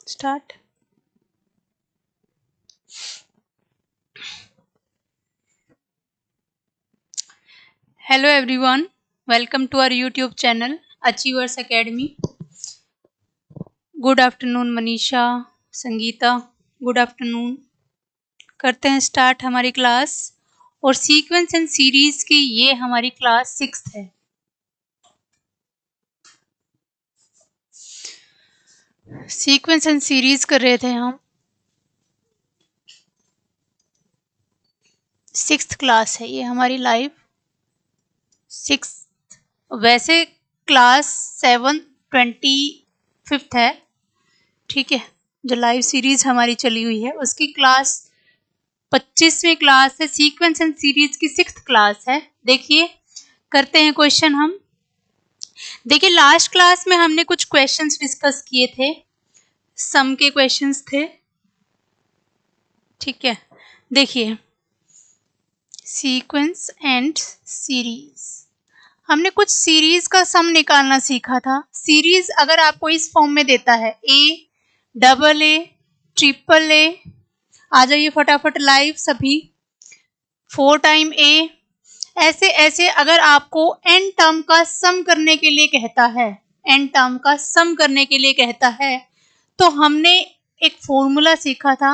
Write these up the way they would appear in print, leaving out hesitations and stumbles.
Start. Hello everyone, welcome to our YouTube channel Achievers Academy. Good afternoon Manisha, Sangeeta, good afternoon. करते हैं start हमारी class. और sequence and series की ये हमारी क्लास 6th है। सीक्वेंस एंड सीरीज कर रहे थे हम, 6th क्लास है ये हमारी लाइव 6th। वैसे क्लास 7 25th है, ठीक है। जो लाइव सीरीज हमारी चली हुई है उसकी क्लास 25वीं क्लास है। सीक्वेंस एंड सीरीज की 6th क्लास है। देखिए करते हैं क्वेश्चन हम। देखिए लास्ट क्लास में हमने कुछ क्वेश्चंस डिस्कस किए थे, सम के क्वेश्चंस थे, ठीक है। देखिए सीक्वेंस एंड सीरीज, हमने कुछ सीरीज का सम निकालना सीखा था। सीरीज अगर आपको इस फॉर्म में देता है ए, डबल ए, ट्रिपल ए, आ जाइए फटाफट लाइव सभी, 4 टाइम ए, ऐसे ऐसे अगर आपको n टर्म का सम करने के लिए कहता है, n टर्म का सम करने के लिए कहता है, तो हमने एक फॉर्मूला सीखा था।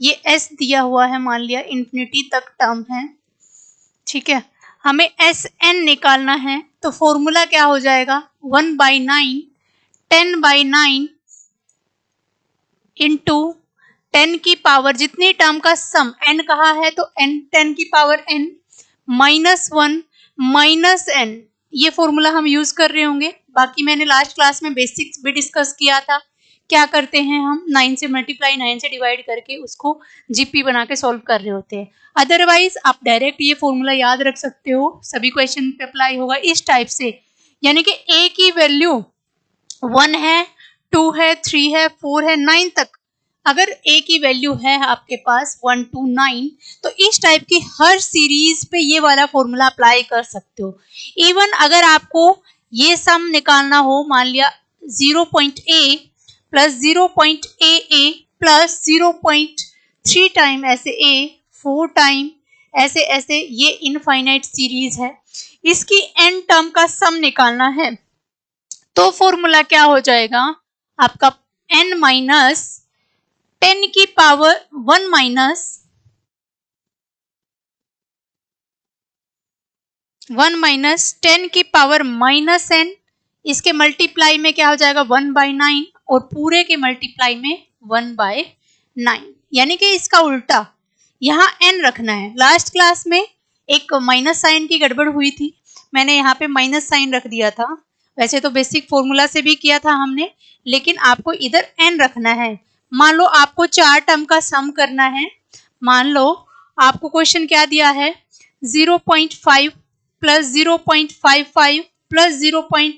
ये s दिया हुआ है, मान लिया इन्फिनिटी तक टर्म है, ठीक है। हमें Sn निकालना है, तो फॉर्मूला क्या हो जाएगा 1/9 10/9 इंटू 10 की पावर जितनी टर्म का सम n कहा है तो n 10 की पावर n -1 माइनस n, ये फॉर्मूला हम यूज कर रहे होंगे। बाकी मैंने लास्ट क्लास में बेसिक्स भी डिस्कस किया था। क्या करते हैं हम 9 से मल्टीप्लाई 9 से डिवाइड करके उसको जीपी बना के सॉल्व कर रहे होते हैं। अदरवाइज आप डायरेक्ट ये फॉर्मूला याद रख सकते हो, सभी क्वेश्चन पे अप्लाई होगा इस टाइप से। यानी कि a की वैल्यू 1 है, 2 है, 3 है, 4 है, 9 तक अगर a की वैल्यू है आपके पास 1 to 9, तो इस टाइप की हर सीरीज पे ये वाला फॉर्मूला अप्लाई कर सकते हो। इवन अगर आपको ये सम निकालना हो, मान लिया 0.a plus 0.aa plus 0.3 time ऐसे a, 4 टाइम ऐसे ऐसे, ये इनफाइनाइट सीरीज है, इसकी n टर्म का सम निकालना है, तो फॉर्मूला क्या हो जाएगा आपका n माइनस 10 की पावर 1 माइनस 10 की पावर माइनस n, इसके मल्टीप्लाई में क्या हो जाएगा 1/9 और पूरे के मल्टीप्लाई में 1/9, यानी कि इसका उल्टा यहाँ n रखना है। लास्ट क्लास में एक माइनस साइन की गड़बड़ हुई थी, मैंने यहाँ पे माइनस साइन रख दिया था। वैसे तो बेसिक फॉर्मूला से भी किया था हमने, लेकिन आपको इधर n रखना है। मान लो आपको 4 टर्म का सम करना है। मान लो आपको क्वेश्चन क्या दिया है 0.5 प्लस 0.55 प्लस 0.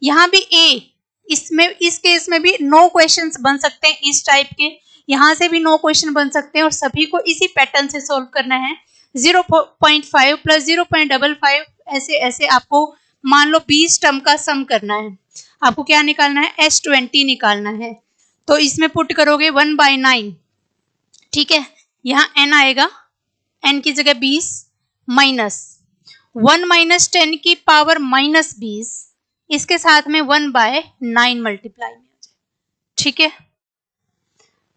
यहाँ भी a, इसमें इस केस में भी 9 क्वेश्चंस बन सकते हैं इस टाइप के, यहाँ से भी 9 क्वेश्चन बन सकते हैं और सभी को इसी पैटर्न से सॉल्व करना है। 0.5 प्लस 0.55 ऐसे ऐसे आपको मान लो 20 टर्म का सम करना है। आपको क्या निकालना है S20 निकालना है, तो इसमें पुट करोगे 1/9, ठीक है। यहाँ n आएगा, n की जगह 20 माइनस 1 माइनस 10 की पावर माइनस 20, इसके साथ में 1/9 मल्टीप्लाई में, ठीक है।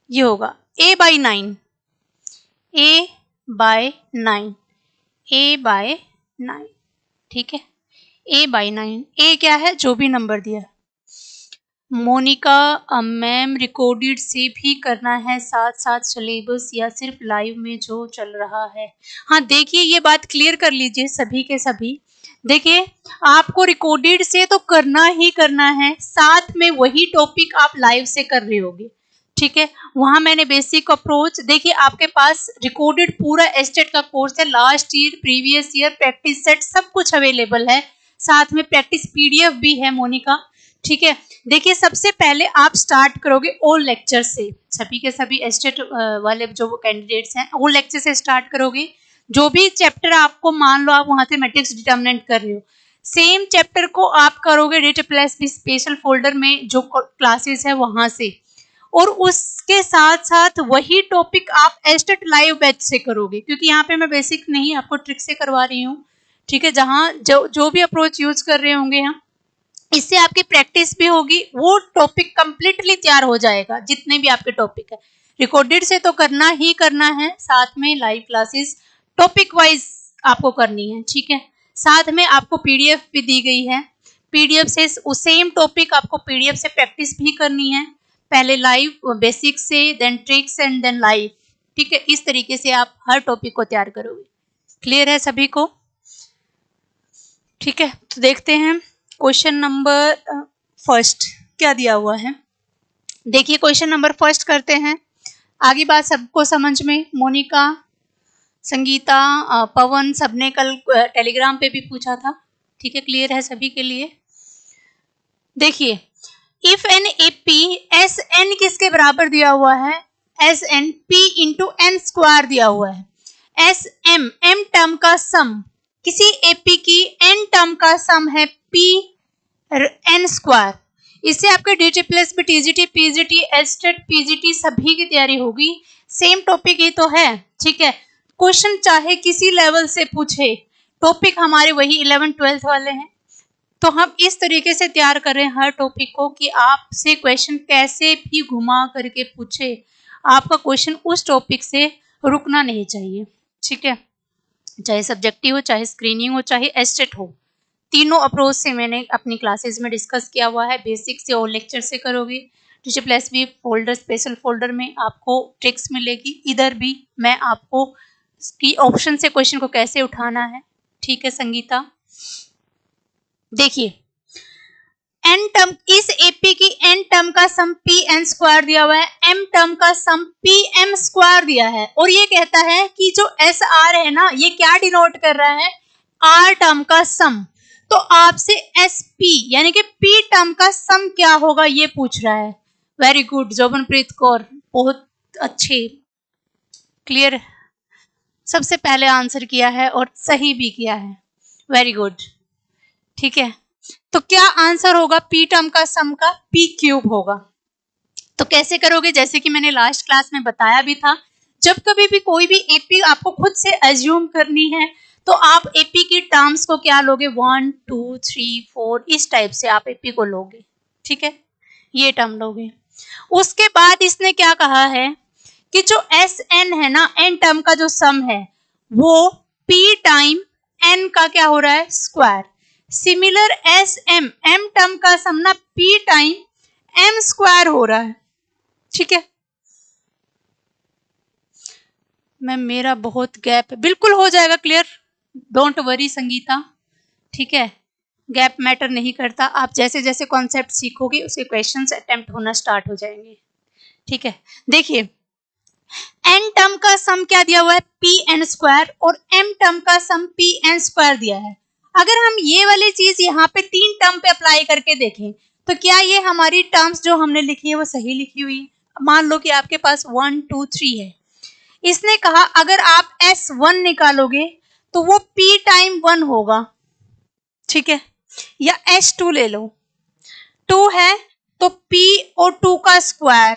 ये होगा a/9, a/9, a/9, ठीक है। a/9, a क्या है जो भी नंबर दिया। मोनिका मैम रिकॉर्डेड से भी करना है साथ साथ सिलेबस या सिर्फ लाइव में जो चल रहा है? हाँ देखिए ये बात क्लियर कर लीजिए सभी के सभी। देखिए आपको रिकॉर्डेड से तो करना ही करना है, साथ में वही टॉपिक आप लाइव से कर रहे होगे, ठीक है। वहां मैंने बेसिक अप्रोच, देखिए आपके पास रिकॉर्डेड पूरा एस्टेट का कोर्स है, last year, previous year, practice set सब कुछ अवेलेबल है, साथ में प्रैक्टिस पीडीएफ भी है मोनिका, ठीक है। देखिए सबसे पहले आप स्टार्ट करोगे ऑल लेक्चर से, सभी के सभी एस्टेट वाले जो कैंडिडेट्स हैं ऑल लेक्चर से स्टार्ट करोगे। जो भी चैप्टर आपको, मान लो आप वहां से मैट्रिक्स डिटर्मिनेंट कर रहे हो, सेम चैप्टर को आप करोगे डेटा प्लस भी स्पेशल फोल्डर में जो क्लासेस है वहां से, और उसके साथ साथ वही टॉपिक आप एस्टेट लाइव बैच से करोगे, क्योंकि यहाँ पे मैं बेसिक नहीं आपको ट्रिक से करवा रही हूँ, ठीक है। जहाँ जो भी अप्रोच यूज कर रहे होंगे हम, इससे आपकी प्रैक्टिस भी होगी, वो टॉपिक कंप्लीटली तैयार हो जाएगा। जितने भी आपके टॉपिक है रिकॉर्डेड से तो करना ही करना है, साथ में लाइव क्लासेस टॉपिक वाइज आपको करनी है, ठीक है। साथ में आपको पीडीएफ भी दी गई है, पीडीएफ से सेम टॉपिक आपको पीडीएफ से प्रैक्टिस भी करनी है, पहले लाइव बेसिक से, then tricks and then live, ठीक है। इस तरीके से आप हर टॉपिक को तैयार करोगे। क्लियर है सभी को? ठीक है, तो देखते हैं क्वेश्चन नंबर फर्स्ट क्या दिया हुआ है। देखिए क्वेश्चन नंबर फर्स्ट करते हैं। आगे बात सबको समझ में, मोनिका, संगीता, पवन सबने कल टेलीग्राम पे भी पूछा था, ठीक है। क्लियर है सभी के लिए? देखिए, if an AP S N किसके बराबर दिया हुआ है? S N P into N square दिया हुआ है। एस एम एम टर्म का सम, किसी एपी की एन टर्म का सम है पी एन स्क्वायर। इससे आपके DT plus B, TGT, PGT, estate, PGT सभी की तैयारी होगी। सेम टॉपिक ही तो है, ठीक है। क्वेश्चन चाहे किसी लेवल से पूछे, टॉपिक हमारे वही 11th-12th वाले हैं, तो हम इस तरीके से तैयार कर रहे हैं हर टॉपिक को कि आपसे क्वेश्चन कैसे भी घुमा करके पूछे, आपका क्वेश्चन उस टॉपिक से रुकना नहीं चाहिए, ठीक है। चाहे सब्जेक्टिव हो, चाहे स्क्रीनिंग हो, चाहे एस्टेट हो, तीनों अप्रोच से मैंने अपनी क्लासेस में डिस्कस किया हुआ है। बेसिक से और लेक्चर से करोगे, DT plus B folder, special folder में आपको ट्रिक्स मिलेगी, इधर भी मैं आपको की ऑप्शन से क्वेश्चन को कैसे उठाना है, ठीक है। संगीता देखिए, एन टर्म, इस एपी की एन टर्म का सम पी एन स्क्वायर दिया हुआ है, एम टर्म का सम पी एम स्क्वायर दिया है, और ये कहता है कि जो एस आर है ना, ये क्या डिनोट कर रहा है? आर टर्म का सम। तो आपसे एस पी यानी कि पी टर्म का सम क्या होगा ये पूछ रहा है। वेरी गुड जोबनप्रीत कौर, बहुत अच्छे, क्लियर, सबसे पहले आंसर किया है और सही भी किया है, वेरी गुड, ठीक है। तो क्या आंसर होगा? पी टर्म का सम का पी क्यूब होगा। तो कैसे करोगे? जैसे कि मैंने लास्ट क्लास में बताया भी था, जब कभी भी कोई भी एपी आपको खुद से एज्यूम करनी है, तो आप एपी की टर्म्स को क्या लोगे? 1 2 3 4 इस टाइप से आप एपी को लोगे, ठीक है, ये टर्म लोगे। उसके बाद इसने क्या कहा है कि जो एस एन है ना, एन टर्म का जो सम है वो पी टाइम एन का क्या हो रहा है? Square. Similar S M, M term का सम ना पी टाइम एम स्क्वायर हो रहा है, ठीक है। मैं मेरा बहुत गैप है, बिल्कुल हो जाएगा क्लियर, डोंट वरी संगीता, ठीक है। गैप मैटर नहीं करता, आप जैसे जैसे कॉन्सेप्ट सीखोगे उसके क्वेश्चंस अटेम्प्ट होना स्टार्ट हो जाएंगे, ठीक है। देखिए, एन टर्म का सम क्या दिया हुआ है? पी एन स्क्वायर, और एम टर्म का सम पी एन स्क्वायर दिया है। अगर हम ये वाली चीज यहाँ पे 3 टर्म पे अप्लाई करके देखें, तो क्या ये हमारी टर्म्स जो हमने लिखी है वो सही लिखी हुई है? मान लो कि आपके पास 1 2 3 है, इसने कहा अगर आप S1 निकालोगे तो वो P टाइम 1 होगा, ठीक है, या S2 ले लो, 2 है तो P और 2 का स्क्वायर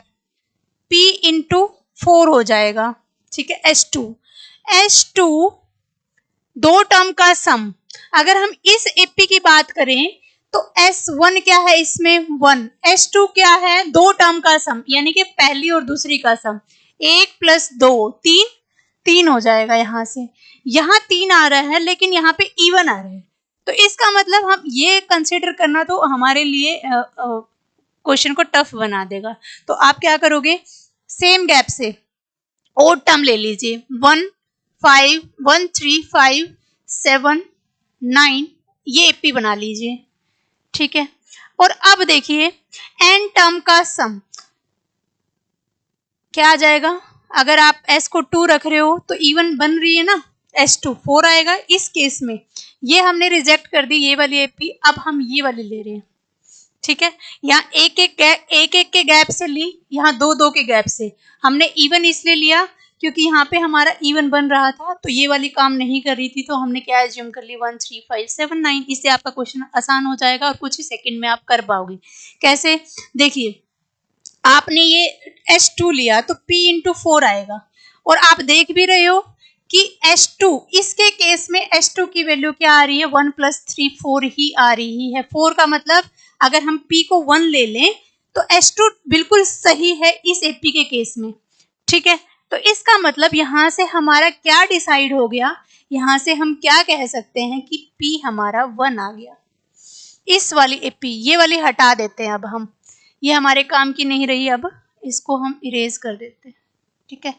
P इंटू 4 हो जाएगा, ठीक है, S2 दो टर्म का सम। अगर हम इस एपी की बात करें तो S1 क्या है? इसमें 1, S2 क्या है? दो टर्म का सम, यानी कि पहली और दूसरी का सम, 1 + 2 3 हो जाएगा। यहाँ से यहाँ 3 आ रहा है, लेकिन यहाँ पे इवन आ रहा है, तो इसका मतलब हम ये कंसिडर करना तो हमारे लिए क्वेश्चन को टफ बना देगा। तो आप क्या करोगे? सेम गैप से ओड टर्म ले लीजिए, 1 5 1 3 5 7 9, ये एपी बना लीजिए, ठीक है। और अब देखिए एन टर्म का सम क्या आ जाएगा? अगर आप S को 2 रख रहे हो तो इवन बन रही है ना, S2 4 आएगा। इस केस में ये हमने रिजेक्ट कर दी ये वाली एपी, अब हम ये वाली ले रहे हैं, ठीक है। यहाँ एक के गैप से ली, यहाँ 2 के गैप से। हमने इवन इसलिए लिया क्योंकि यहाँ पे हमारा इवन बन रहा था, तो ये वाली काम नहीं कर रही थी, तो हमने क्या एज्यूम कर ली? 1 3 5 7 9। इससे आपका क्वेश्चन आसान हो जाएगा और कुछ ही सेकंड में आप कर पाओगे। कैसे? देखिए, आपने ये H2 लिया तो P इंटू 4 आएगा, और आप देख भी रहे हो कि H2 इसके केस में H2 की वैल्यू क्या आ रही है, 1 + 3 4 ही आ रही है। 4 का मतलब अगर हम P को 1 ले लें तो H2 बिल्कुल सही है इस AP के केस में, ठीक है। तो इसका मतलब यहाँ से हमारा क्या डिसाइड हो गया, यहाँ से हम क्या कह सकते हैं कि P हमारा 1 आ गया। इस वाली AP, ये वाली हटा देते हैं अब हम, ये हमारे काम की नहीं रही, अब इसको हम इरेज कर देते हैं, ठीक है।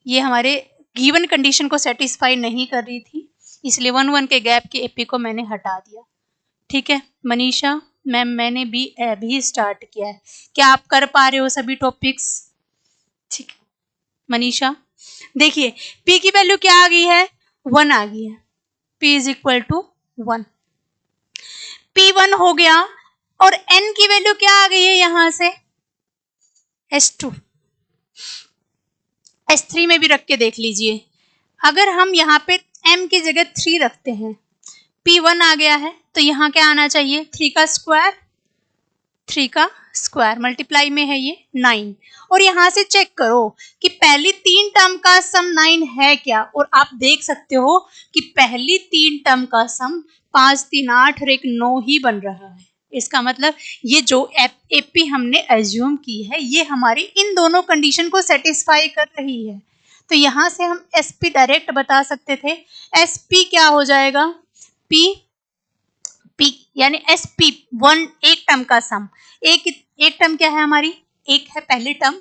ये हमारे गिवन कंडीशन को सेटिस्फाई नहीं कर रही थी, इसलिए 1 1 के गैप की AP को मैंने हटा दिया, ठीक है। मनीषा मैम, मैंने भी अभी स्टार्ट किया है, क्या आप कर पा रहे हो सभी टॉपिक्स? ठीक है मनीषा, देखिए P की वैल्यू क्या आ गई है, 1 आ गई है, P is equal to 1, P1 हो गया, और N की वैल्यू क्या आ गई है यहां से, H2। S3 में भी रख के देख लीजिए, अगर हम यहाँ पे M की जगह 3 रखते हैं, P1 आ गया है, तो यहाँ क्या आना चाहिए, 3 का स्क्वायर, 3 का स्क्वायर मल्टीप्लाई में है ये 9, और यहाँ से चेक करो कि पहली 3 टर्म का सम 9 है क्या, और आप देख सकते हो कि पहली 3 टर्म का सम 5 3 8 और एक 9 ही बन रहा है। इसका मतलब ये जो AP हमने एज्यूम की है ये हमारी इन दोनों कंडीशन को सेटिस्फाई कर रही है। तो यहाँ से हम SP डायरेक्ट बता सकते थे, SP क्या हो जाएगा, P यानी SP 1 एक टर्म का सम, एक टर्म क्या है हमारी, एक है पहली टर्म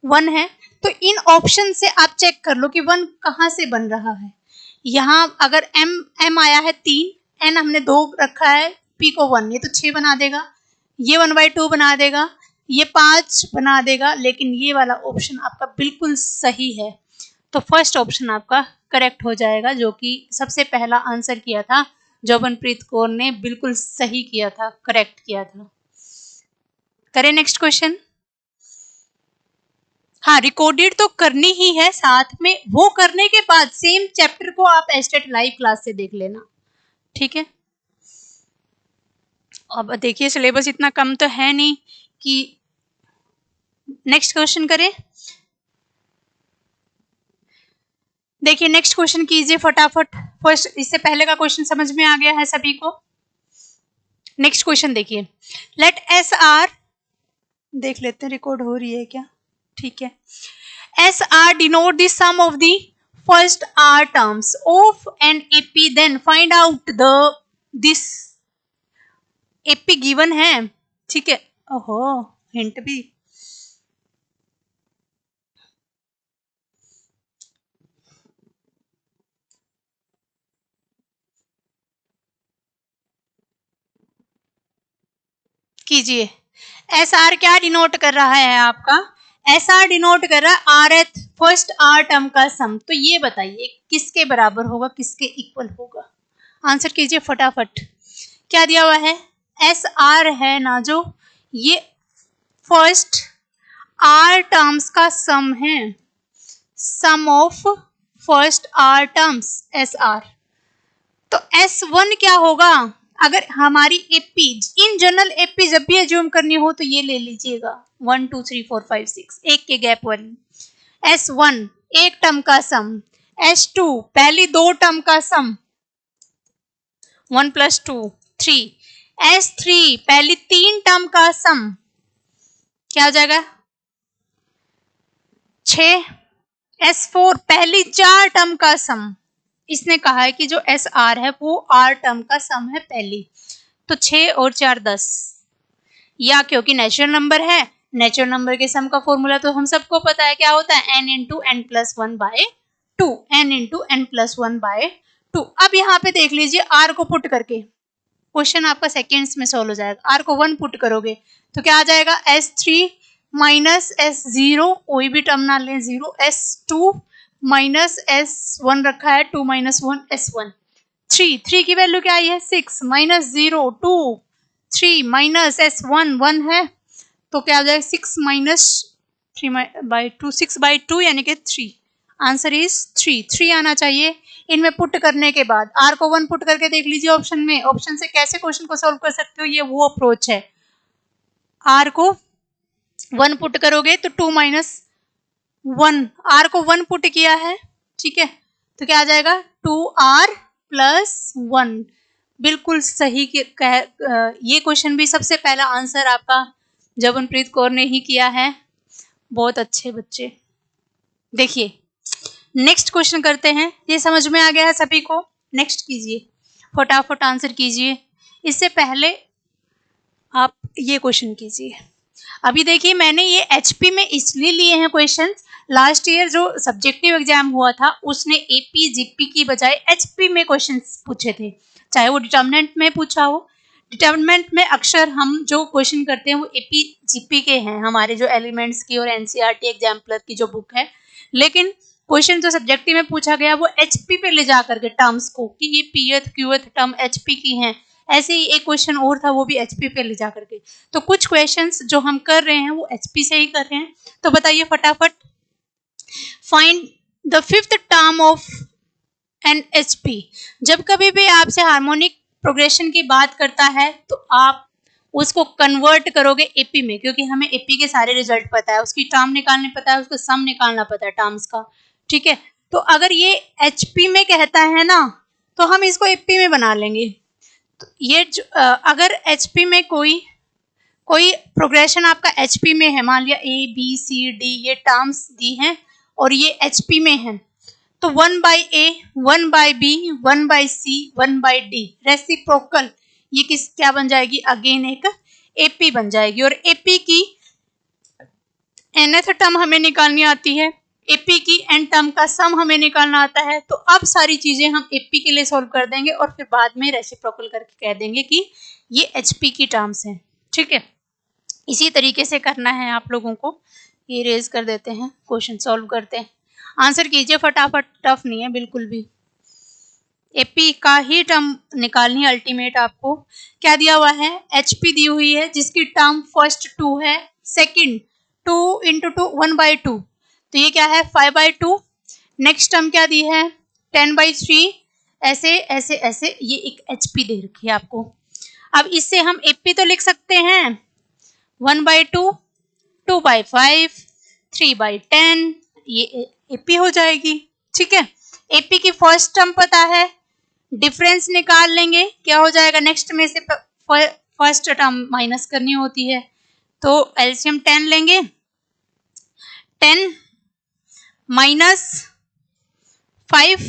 1 है, तो इन ऑप्शन से आप चेक कर लो कि 1 कहाँ से बन रहा है। यहाँ अगर M आया है 3, N हमने 2 रखा है, P को 1, ये तो 6 बना देगा, ये 1/2 बना देगा, ये 5 बना देगा, लेकिन ये वाला ऑप्शन आपका बिल्कुल सही है। तो फर्स्ट ऑप्शन आपका करेक्ट हो जाएगा, जो कि सबसे पहला आंसर किया था जोबनप्रीत कौर ने, बिल्कुल सही किया था, करेक्ट किया था। करें नेक्स्ट क्वेश्चन। हाँ, रिकॉर्डेड तो करनी ही है, साथ में वो करने के बाद सेम चैप्टर को आप एस्टेट लाइव क्लास से देख लेना, ठीक है। अब देखिए सिलेबस इतना कम तो है नहीं कि नेक्स्ट क्वेश्चन करें। देखिए नेक्स्ट क्वेश्चन कीजिए फटाफट, फर्स्ट इससे पहले का क्वेश्चन समझ में आ गया है सभी को। नेक्स्ट क्वेश्चन देखिए, लेट SR, देख लेते हैं रिकॉर्ड हो रही है क्या, ठीक है। SR denote the sum of the first R terms of an AP, then find out the this AP given है, ठीक है। ओहो, हिंट भी, कीजिए। SR क्या डिनोट कर रहा है आपका, SR डिनोट कर रहा है RH फर्स्ट R टर्म का सम, तो ये बताइए किसके बराबर होगा, किसके इक्वल होगा, आंसर कीजिए फटाफट। क्या दिया हुआ है, SR है ना जो, ये फर्स्ट R टर्म्स का सम है, sum of first R terms SR, तो S1 क्या होगा, अगर हमारी AP इन जनरल AP जब भी एज्यूम करनी हो तो ये ले लीजिएगा 1 2 3 4 5 6 एक के गैप वाली, S1 एक टर्म का सम, S2 पहली 2 टर्म का सम 1 + 2 3, S3 पहली 3 टर्म का सम क्या हो जाएगा 6, S4 पहली 4 टर्म का सम, इसने कहा है कि जो SR है वो R टर्म का सम है पहली, तो 6 और 4 10, या क्योंकि नेचुरल नंबर है, नेचुरल नंबर के सम का फॉर्मूला तो हम सबको पता है, क्या होता है n × n + 1/2, n × n + 1/2। अब यहाँ पे देख लीजिए R को पुट करके, क्वेश्चन आपका सेकेंड्स में सोल्व हो जाएगा। R को 1 पुट करोगे तो क्या आ जाएगा, S3 - S0, कोई भी टर्म ना लें 0, S2 - S1 रखा है 2 - 1 S1, 3 की वैल्यू क्या आई है 6 - 0 2, 3 - S1 1 है, तो क्या आ जाएगा 6 - 3/2 6/2 यानी कि 3, आंसर इज 3 आना चाहिए। इनमें पुट करने के बाद R को 1 पुट करके देख लीजिए ऑप्शन में, ऑप्शन से कैसे क्वेश्चन को सॉल्व कर सकते हो, ये वो अप्रोच है। R को 1 पुट करोगे तो 2 माइनस 1, r को 1 पुट किया है, ठीक है, तो क्या आ जाएगा 2r प्लस 1। बिल्कुल सही ये क्वेश्चन भी सबसे पहला आंसर आपका जबनप्रीत कौर ने ही किया है। बहुत अच्छे बच्चे। देखिए नेक्स्ट क्वेश्चन करते हैं। ये समझ में आ गया है सभी को? नेक्स्ट कीजिए, फटाफट आंसर कीजिए। इससे पहले आप ये क्वेश्चन कीजिए। अभी देखिए मैंने ये एचपी में इसलिए लिए हैं क्वेश्चंस, लास्ट ईयर जो सब्जेक्टिव एग्जाम हुआ था उसने एपी जीपी की बजाय एचपी में क्वेश्चंस पूछे थे, चाहे वो डिटर्मिनेंट में पूछा हो। डिटर्मिनेंट में अक्सर हम जो क्वेश्चन करते हैं वो एपी जीपी के हैं, हमारे जो एलिमेंट्स की और एनसीईआरटी एग्जाम्पलर की जो बुक है। लेकिन क्वेश्चन जो सब्जेक्टिव में पूछा गया वो एचपी पे ले जा करके टर्म्स को, कि ये पीएथ क्यूएथ टर्म एचपी की हैं। ऐसे ही एक क्वेश्चन और था, वो भी एचपी पे ले जा करके। तो कुछ क्वेश्चंस जो हम कर रहे हैं वो एचपी से ही कर रहे हैं। तो बताइए फटाफट, find the fifth term of an HP. जब कभी भी आपसे हार्मोनिक प्रोग्रेशन की बात करता है तो आप उसको कन्वर्ट करोगे एपी में, क्योंकि हमें एपी के सारे रिजल्ट पता है, उसकी टर्म निकालने पता है, उसका सम निकालना पता है टर्म्स का, ठीक है। तो अगर ये एचपी में कहता है ना तो हम इसको एपी में बना लेंगे। तो ये अगर एचपी में कोई प्रोग्रेशन आपका एचपी में है, मान लिया ए बी सी डी ये टर्म्स दी हैं और ये एचपी में है, तो 1/a 1/b 1/c 1/d reciprocal, ये क्या बन जाएगी? अगेन एक एपी बन जाएगी। और एपी की nth टर्म हमें निकालनी आती है, एपी की n टर्म का सम हमें निकालना आता है। तो अब सारी चीजें हम एपी के लिए सॉल्व कर देंगे और फिर बाद में रेसिप्रोकल करके कह देंगे कि ये एचपी की टर्म्स हैं, ठीक है। इसी तरीके से करना है आप लोगों को। ये रेज कर देते हैं, क्वेश्चन सॉल्व करते हैं, आंसर कीजिए फटाफट, टफ नहीं है बिल्कुल भी। एपी का ही टर्म निकालनी है अल्टीमेट। आपको क्या दिया हुआ है? एचपी दी हुई है जिसकी टर्म फर्स्ट 2 है, सेकंड 2 × 2 1/2, तो ये क्या है 5/2। नेक्स्ट टर्म क्या दी है? 10/3। ऐसे ऐसे ऐसे ये एक एचपी दे रखी है आपको। अब इससे हम एपी तो लिख सकते हैं 1/2 2/5 3/10, ये एपी हो जाएगी, ठीक है। एपी की फर्स्ट टर्म पता है, डिफरेंस निकाल लेंगे, क्या हो जाएगा? नेक्स्ट में से फर्स्ट टर्म माइनस करनी होती है, तो एलसीएम 10 लेंगे, 10 माइनस 5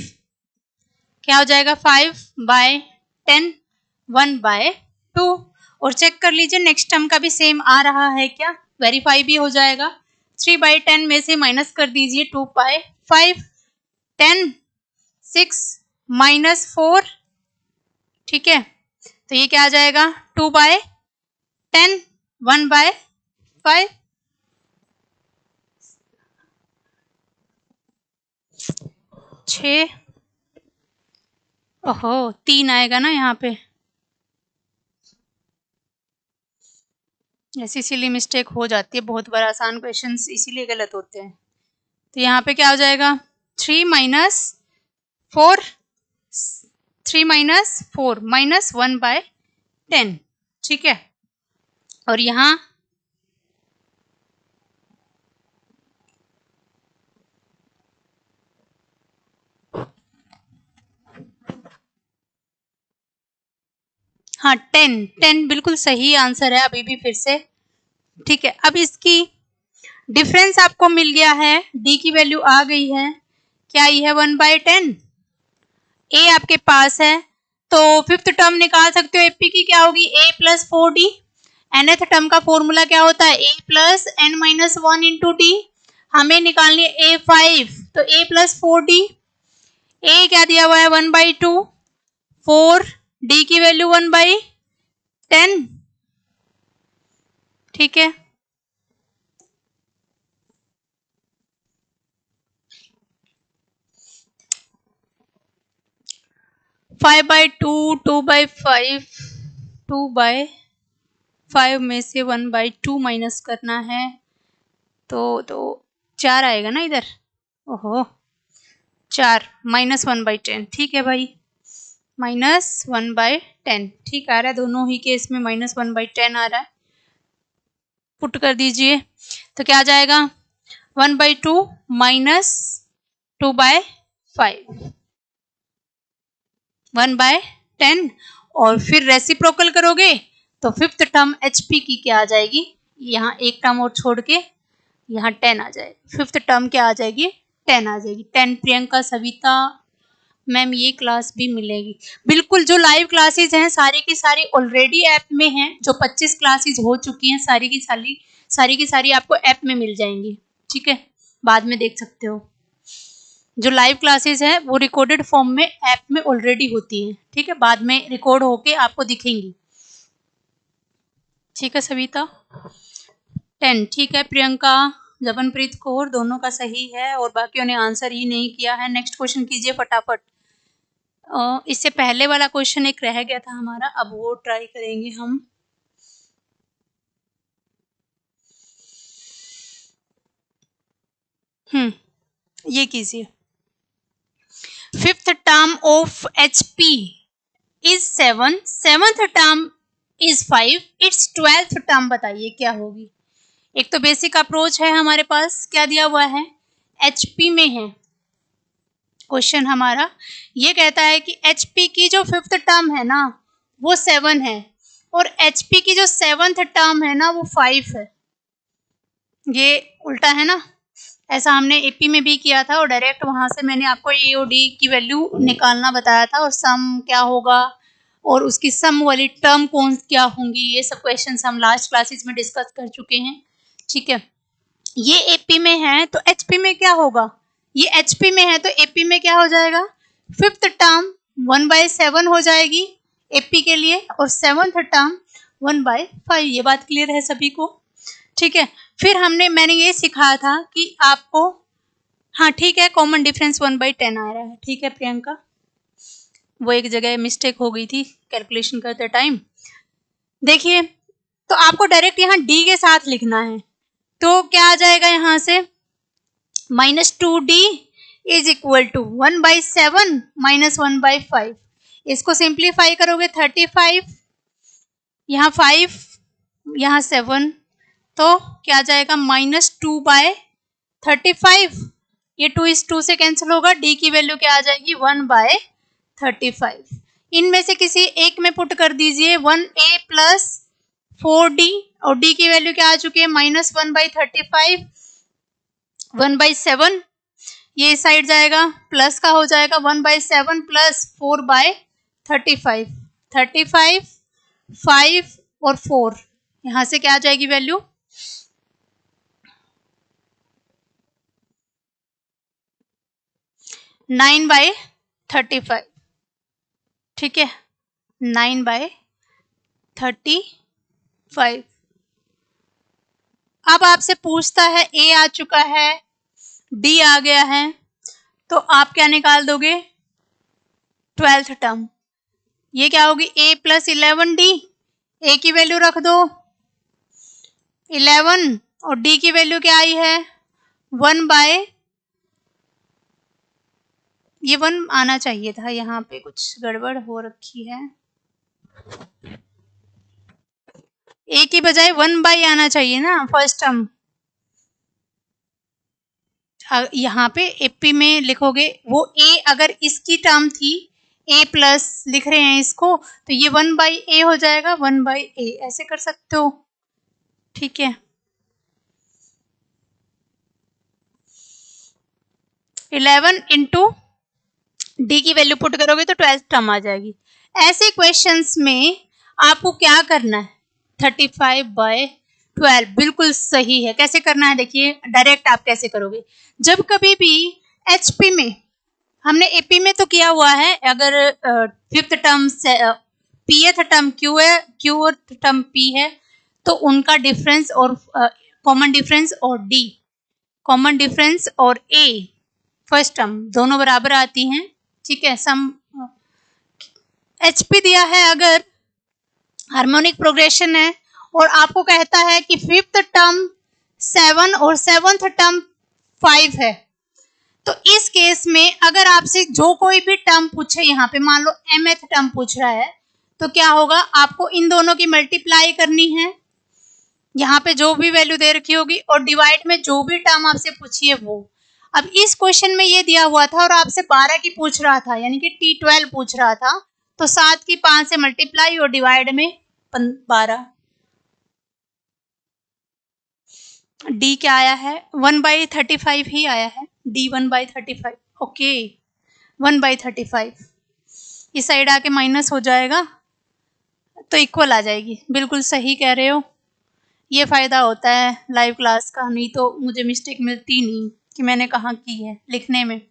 क्या हो जाएगा? 5/10 1/2। और चेक कर लीजिए नेक्स्ट टर्म का भी सेम आ रहा है क्या, वेरीफाई भी हो जाएगा। 3/10 में से माइनस कर दीजिए 2/5, 10 6 -4, ठीक है। तो ये क्या आ जाएगा? 2/10 1/5, 6, ओहो 3 आएगा ना यहाँ पे, ऐसी सिली मिस्टेक हो जाती है बहुत बार, आसान क्वेश्चंस इसीलिए गलत होते हैं। तो यहाँ पे क्या हो जाएगा? 3 - 4 -1/10, ठीक है। और यहाँ हाँ 10 बिल्कुल सही आंसर है अभी भी फिर से, ठीक है। अब इसकी डिफरेंस आपको मिल गया है, डी की वैल्यू आ गई है, क्या ये है 1/10, ए आपके पास है, तो फिफ्थ टर्म निकाल सकते हो एपी की, क्या होगी? a + 4d। nth टर्म का फॉर्मूला क्या होता है? a + n - 1 × d। हमें निकालनी है a5, तो a + 4d। a क्या दिया हुआ है? 1/2, 4, d की वैल्यू 1/10, ठीक है। फाइव बाई टू 2/5, 2/5 में से 1/2 माइनस करना है, तो 4 आएगा ना इधर, ओहो 4 -1/10, ठीक है भाई, -1/10 ठीक आ रहा है, दोनों ही केस में -1/10 आ रहा है। पुट कर दीजिए तो क्या आ जाएगा 1/2 माइनस 2/5 1/10 और फिर रेसिप्रोकल करोगे तो फिफ्थ टर्म HP की क्या आ जाएगी, यहाँ एक टर्म और छोड़ के यहाँ 10 आ जाएगी, फिफ्थ टर्म क्या आ जाएगी 10 आ जाएगी। 10 प्रियंका सविता मैम ये क्लास भी मिलेगी। बिल्कुल, जो लाइव क्लासेस हैं सारी की सारी ऑलरेडी ऐप में हैं, जो 25 क्लासेस हो चुकी हैं सारी की सारी आपको ऐप में मिल जाएंगी, ठीक है, बाद में देख सकते हो। जो लाइव क्लासेस हैं वो रिकॉर्डेड फॉर्म में ऐप में ऑलरेडी होती हैं, ठीक है, बाद में रिकॉर्ड होके आपको दिखेंगी, ठीक है सविता। 10 ठीक है प्रियंका, जबनप्रीत कौर दोनों का सही है और बाकियों ने आंसर ही नहीं किया है। नेक्स्ट क्वेश्चन कीजिए फटाफट। इससे पहले वाला क्वेश्चन एक रह गया था हमारा, अब वो ट्राई करेंगे हम। ये कीजिए, fifth term of HP is 7, seventh term is 5, it's 12th term बताइए क्या होगी। एक तो बेसिक अप्रोच है हमारे पास, क्या दिया हुआ है HP में है क्वेश्चन हमारा, ये कहता है कि HP की जो फिफ्थ टर्म है ना वो 7 है और HP की जो सेवंथ टर्म है ना वो 5 है। ये उल्टा है ना, ऐसा हमने AP में भी किया था और डायरेक्ट वहां से मैंने आपको A और D की वैल्यू निकालना बताया था और सम क्या होगा और उसकी सम वाली टर्म कौन क्या होंगी, ये सब क्वेश्चंस हम लास्ट क्लासेस में डिस्कस कर चुके हैं, ठीक है। ये AP में है तो HP में क्या होगा, ये HP में है तो AP में क्या हो जाएगा, फिफ्थ टर्म 1/7 हो जाएगी AP के लिए और सेवंथ टर्म 1/5। ये बात क्लियर है सभी को, ठीक है। फिर मैंने ये सिखाया था कि आपको, हाँ ठीक है, कॉमन डिफरेंस 1/10 आ रहा है, ठीक है प्रियंका, वो एक जगह मिस्टेक हो गई थी कैलकुलेशन करते टाइम। देखिए तो आपको डायरेक्ट यहाँ D के साथ लिखना है, तो क्या आ जाएगा यहाँ से -2D is equal to 1/7 minus 1/5। इसको सिंप्लीफाई करोगे 35, यहाँ 5 यहाँ 7, तो क्या आ जाएगा -2/35। ये 2 इस 2 से कैंसिल होगा, D की वैल्यू क्या आ जाएगी 1/35। इनमें से किसी एक में पुट कर दीजिए 1A प्लस 4D और D की वैल्यू क्या आ चुकी है -1/35, 1/7, ये इस साइड जाएगा प्लस का हो जाएगा 1/7 प्लस 4/35, 35 5 और 4, यहाँ से क्या आ जाएगी वैल्यू 9/35, ठीक है 9/35। अब आपसे पूछता है A आ चुका है, D आ गया है, तो आप क्या निकाल दोगे 12th टर्म, ये क्या होगी A प्लस 11D, A की वैल्यू रख दो 11 और D की वैल्यू क्या आई है 1/, ये 1 आना चाहिए था, यहाँ पे कुछ गड़बड़ हो रखी है, A की बजाय 1/, आना चाहिए ना फर्स्ट टर्म। यहाँ पे AP में लिखोगे वो A अगर इसकी टर्म थी, A प्लस लिख रहे हैं इसको, तो ये 1/A हो जाएगा, 1/A ऐसे कर सकते हो, ठीक है। 11 इंटू D की वैल्यू पुट करोगे तो 12th टर्म आ जाएगी। ऐसे क्वेश्चंस में आपको क्या करना है 35/12 बिल्कुल सही है। कैसे करना है देखिए, डायरेक्ट आप कैसे करोगे, जब कभी भी HP में, हमने AP में तो किया हुआ है, अगर फिफ्थ टर्म से Pth टर्म Q है, Qth टर्म P है, तो उनका डिफरेंस और कॉमन डिफरेंस और D कॉमन डिफरेंस और A फर्स्ट टर्म दोनों बराबर आती हैं, ठीक है। सम HP दिया है, अगर हार्मोनिक प्रोग्रेशन है और आपको कहता है कि फिफ्थ टर्म 7 और सेवंथ टर्म 5 है, तो इस केस में अगर आपसे जो कोई भी टर्म पूछे, यहाँ पे मान लो mth टर्म पूछ रहा है, तो क्या होगा आपको इन दोनों की मल्टीप्लाई करनी है, यहाँ पे जो भी वैल्यू दे रखी होगी और डिवाइड में जो भी टर्म आपसे पूछी है वो। अब इस क्वेश्चन में ये दिया हुआ था और आपसे 12 की पूछ रहा था, यानी कि T12 पूछ रहा था, तो 7 की 5 से मल्टीप्लाई और डिवाइड में 12। डी क्या आया है? 1/35 ही आया है। डी 1/35। ओके, 1/35 इस साइड आके माइनस हो जाएगा तो इक्वल आ जाएगी। बिल्कुल सही कह रहे हो, ये फायदा होता है लाइव क्लास का, नहीं तो मुझे मिस्टेक मिलती नहीं कि मैंने कहाँ की है लिखने में।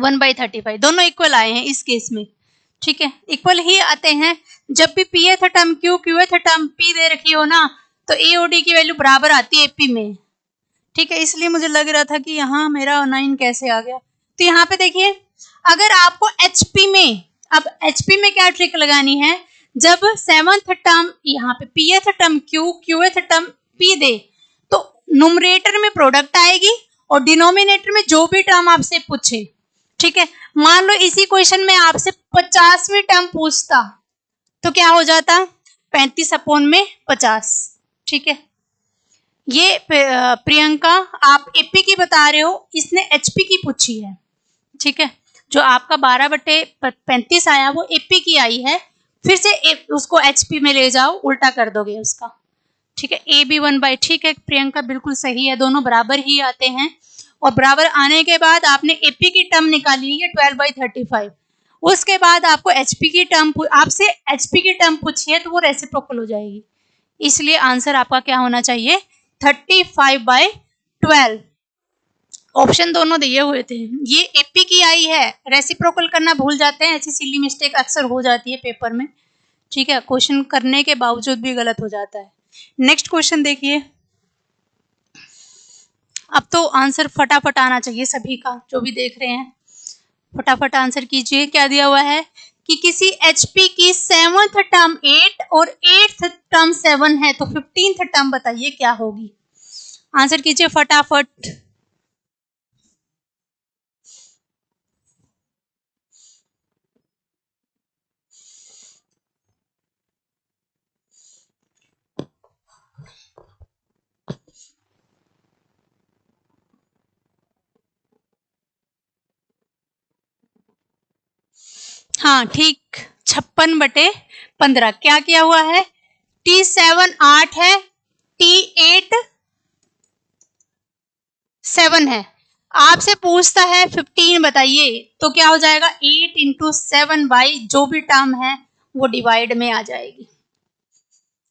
1/35 दोनों इक्वल आए हैं इस केस में, ठीक है, इक्वल ही आते हैं। जब भी P th term Q, Q th term P दे रखी हो ना, तो ए और डी की वैल्यू बराबर आती है एपी में, ठीक है। इसलिए मुझे लग रहा था कि यहाँ मेरा 9 कैसे आ गया। तो यहाँ पे देखिए, अगर आपको एचपी में, अब एचपी में क्या ट्रिक लगानी है, जब 7th टर्म यहाँ पे P th term Q, Q th term P दे, तो न्यूमरेटर में प्रोडक्ट आएगी और डिनोमिनेटर में जो भी टर्म आपसे पूछे, ठीक है। मान लो इसी क्वेश्चन में आपसे 50वीं टर्म पूछता तो क्या हो जाता? 35/50, ठीक है। ये प्रियंका आप एपी की बता रहे हो, इसने एचपी की पूछी है, ठीक है। जो आपका 12/35 आया वो एपी की आई है, फिर से उसको एचपी में ले जाओ, उल्टा कर दोगे उसका, ठीक है। ए बी 1/, ठीक है प्रियंका, बिल्कुल सही है, दोनों बराबर ही आते हैं। और बराबर आने के बाद आपने एपी की टर्म निकाली है 12/35, उसके बाद आपको एचपी की टर्म, आपसे एचपी की टर्म पूछी है तो वो रेसिप्रोकल हो जाएगी, इसलिए आंसर आपका क्या होना चाहिए? 35/12। ऑप्शन दोनों दिए हुए थे। ये एपी की आई है, रेसिप्रोकल करना भूल जाते हैं, ऐसी सिली मिस्टेक अक्सर हो जाती है पेपर में, ठीक है, क्वेश्चन करने के बावजूद भी गलत हो जाता है। नेक्स्ट क्वेश्चन देखिए, अब तो आंसर फटाफट आना चाहिए सभी का, जो भी देख रहे हैं फटाफट आंसर कीजिए। क्या दिया हुआ है कि किसी एचपी की 7th टर्म 8 और 8th टर्म 7 है, तो 15th टर्म बताइए क्या होगी? आंसर कीजिए फटाफट। हाँ ठीक, 56/15। क्या किया हुआ है? T7 8 है, T8 7 है, आपसे पूछता है 15 बताइए, तो क्या हो जाएगा? 8 × 7 बाई जो भी टर्म है वो डिवाइड में आ जाएगी।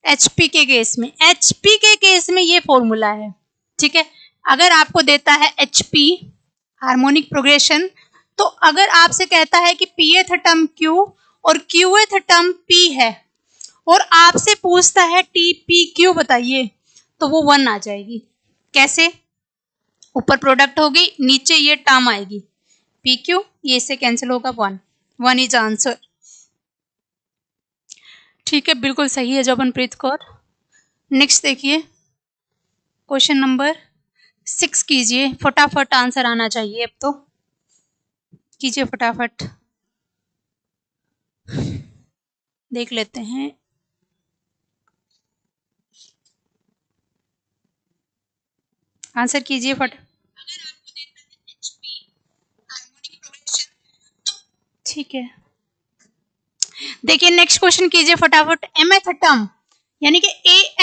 एचपी के केस में, एचपी के केस में ये फॉर्मूला है, ठीक है। अगर आपको देता है एचपी हार्मोनिक प्रोग्रेशन, तो अगर आपसे कहता है कि पीएथ टर्म क्यू और क्यूएथ टर्म पी है और आपसे पूछता है टी पी क्यू बताइए, तो वो 1 आ जाएगी। कैसे? ऊपर प्रोडक्ट होगी, नीचे ये टर्म आएगी पी क्यू, ये से कैंसिल होगा 1 इज आंसर, ठीक है, बिल्कुल सही है जबनप्रीत कौर। नेक्स्ट देखिए, क्वेश्चन नंबर 6 कीजिए, फटाफट आंसर आना चाहिए, अब तो कीजिए फटाफट, देख लेते हैं। आंसर कीजिए फट, ठीक है। देखिए नेक्स्ट क्वेश्चन कीजिए फटाफट। mth टर्म यानी कि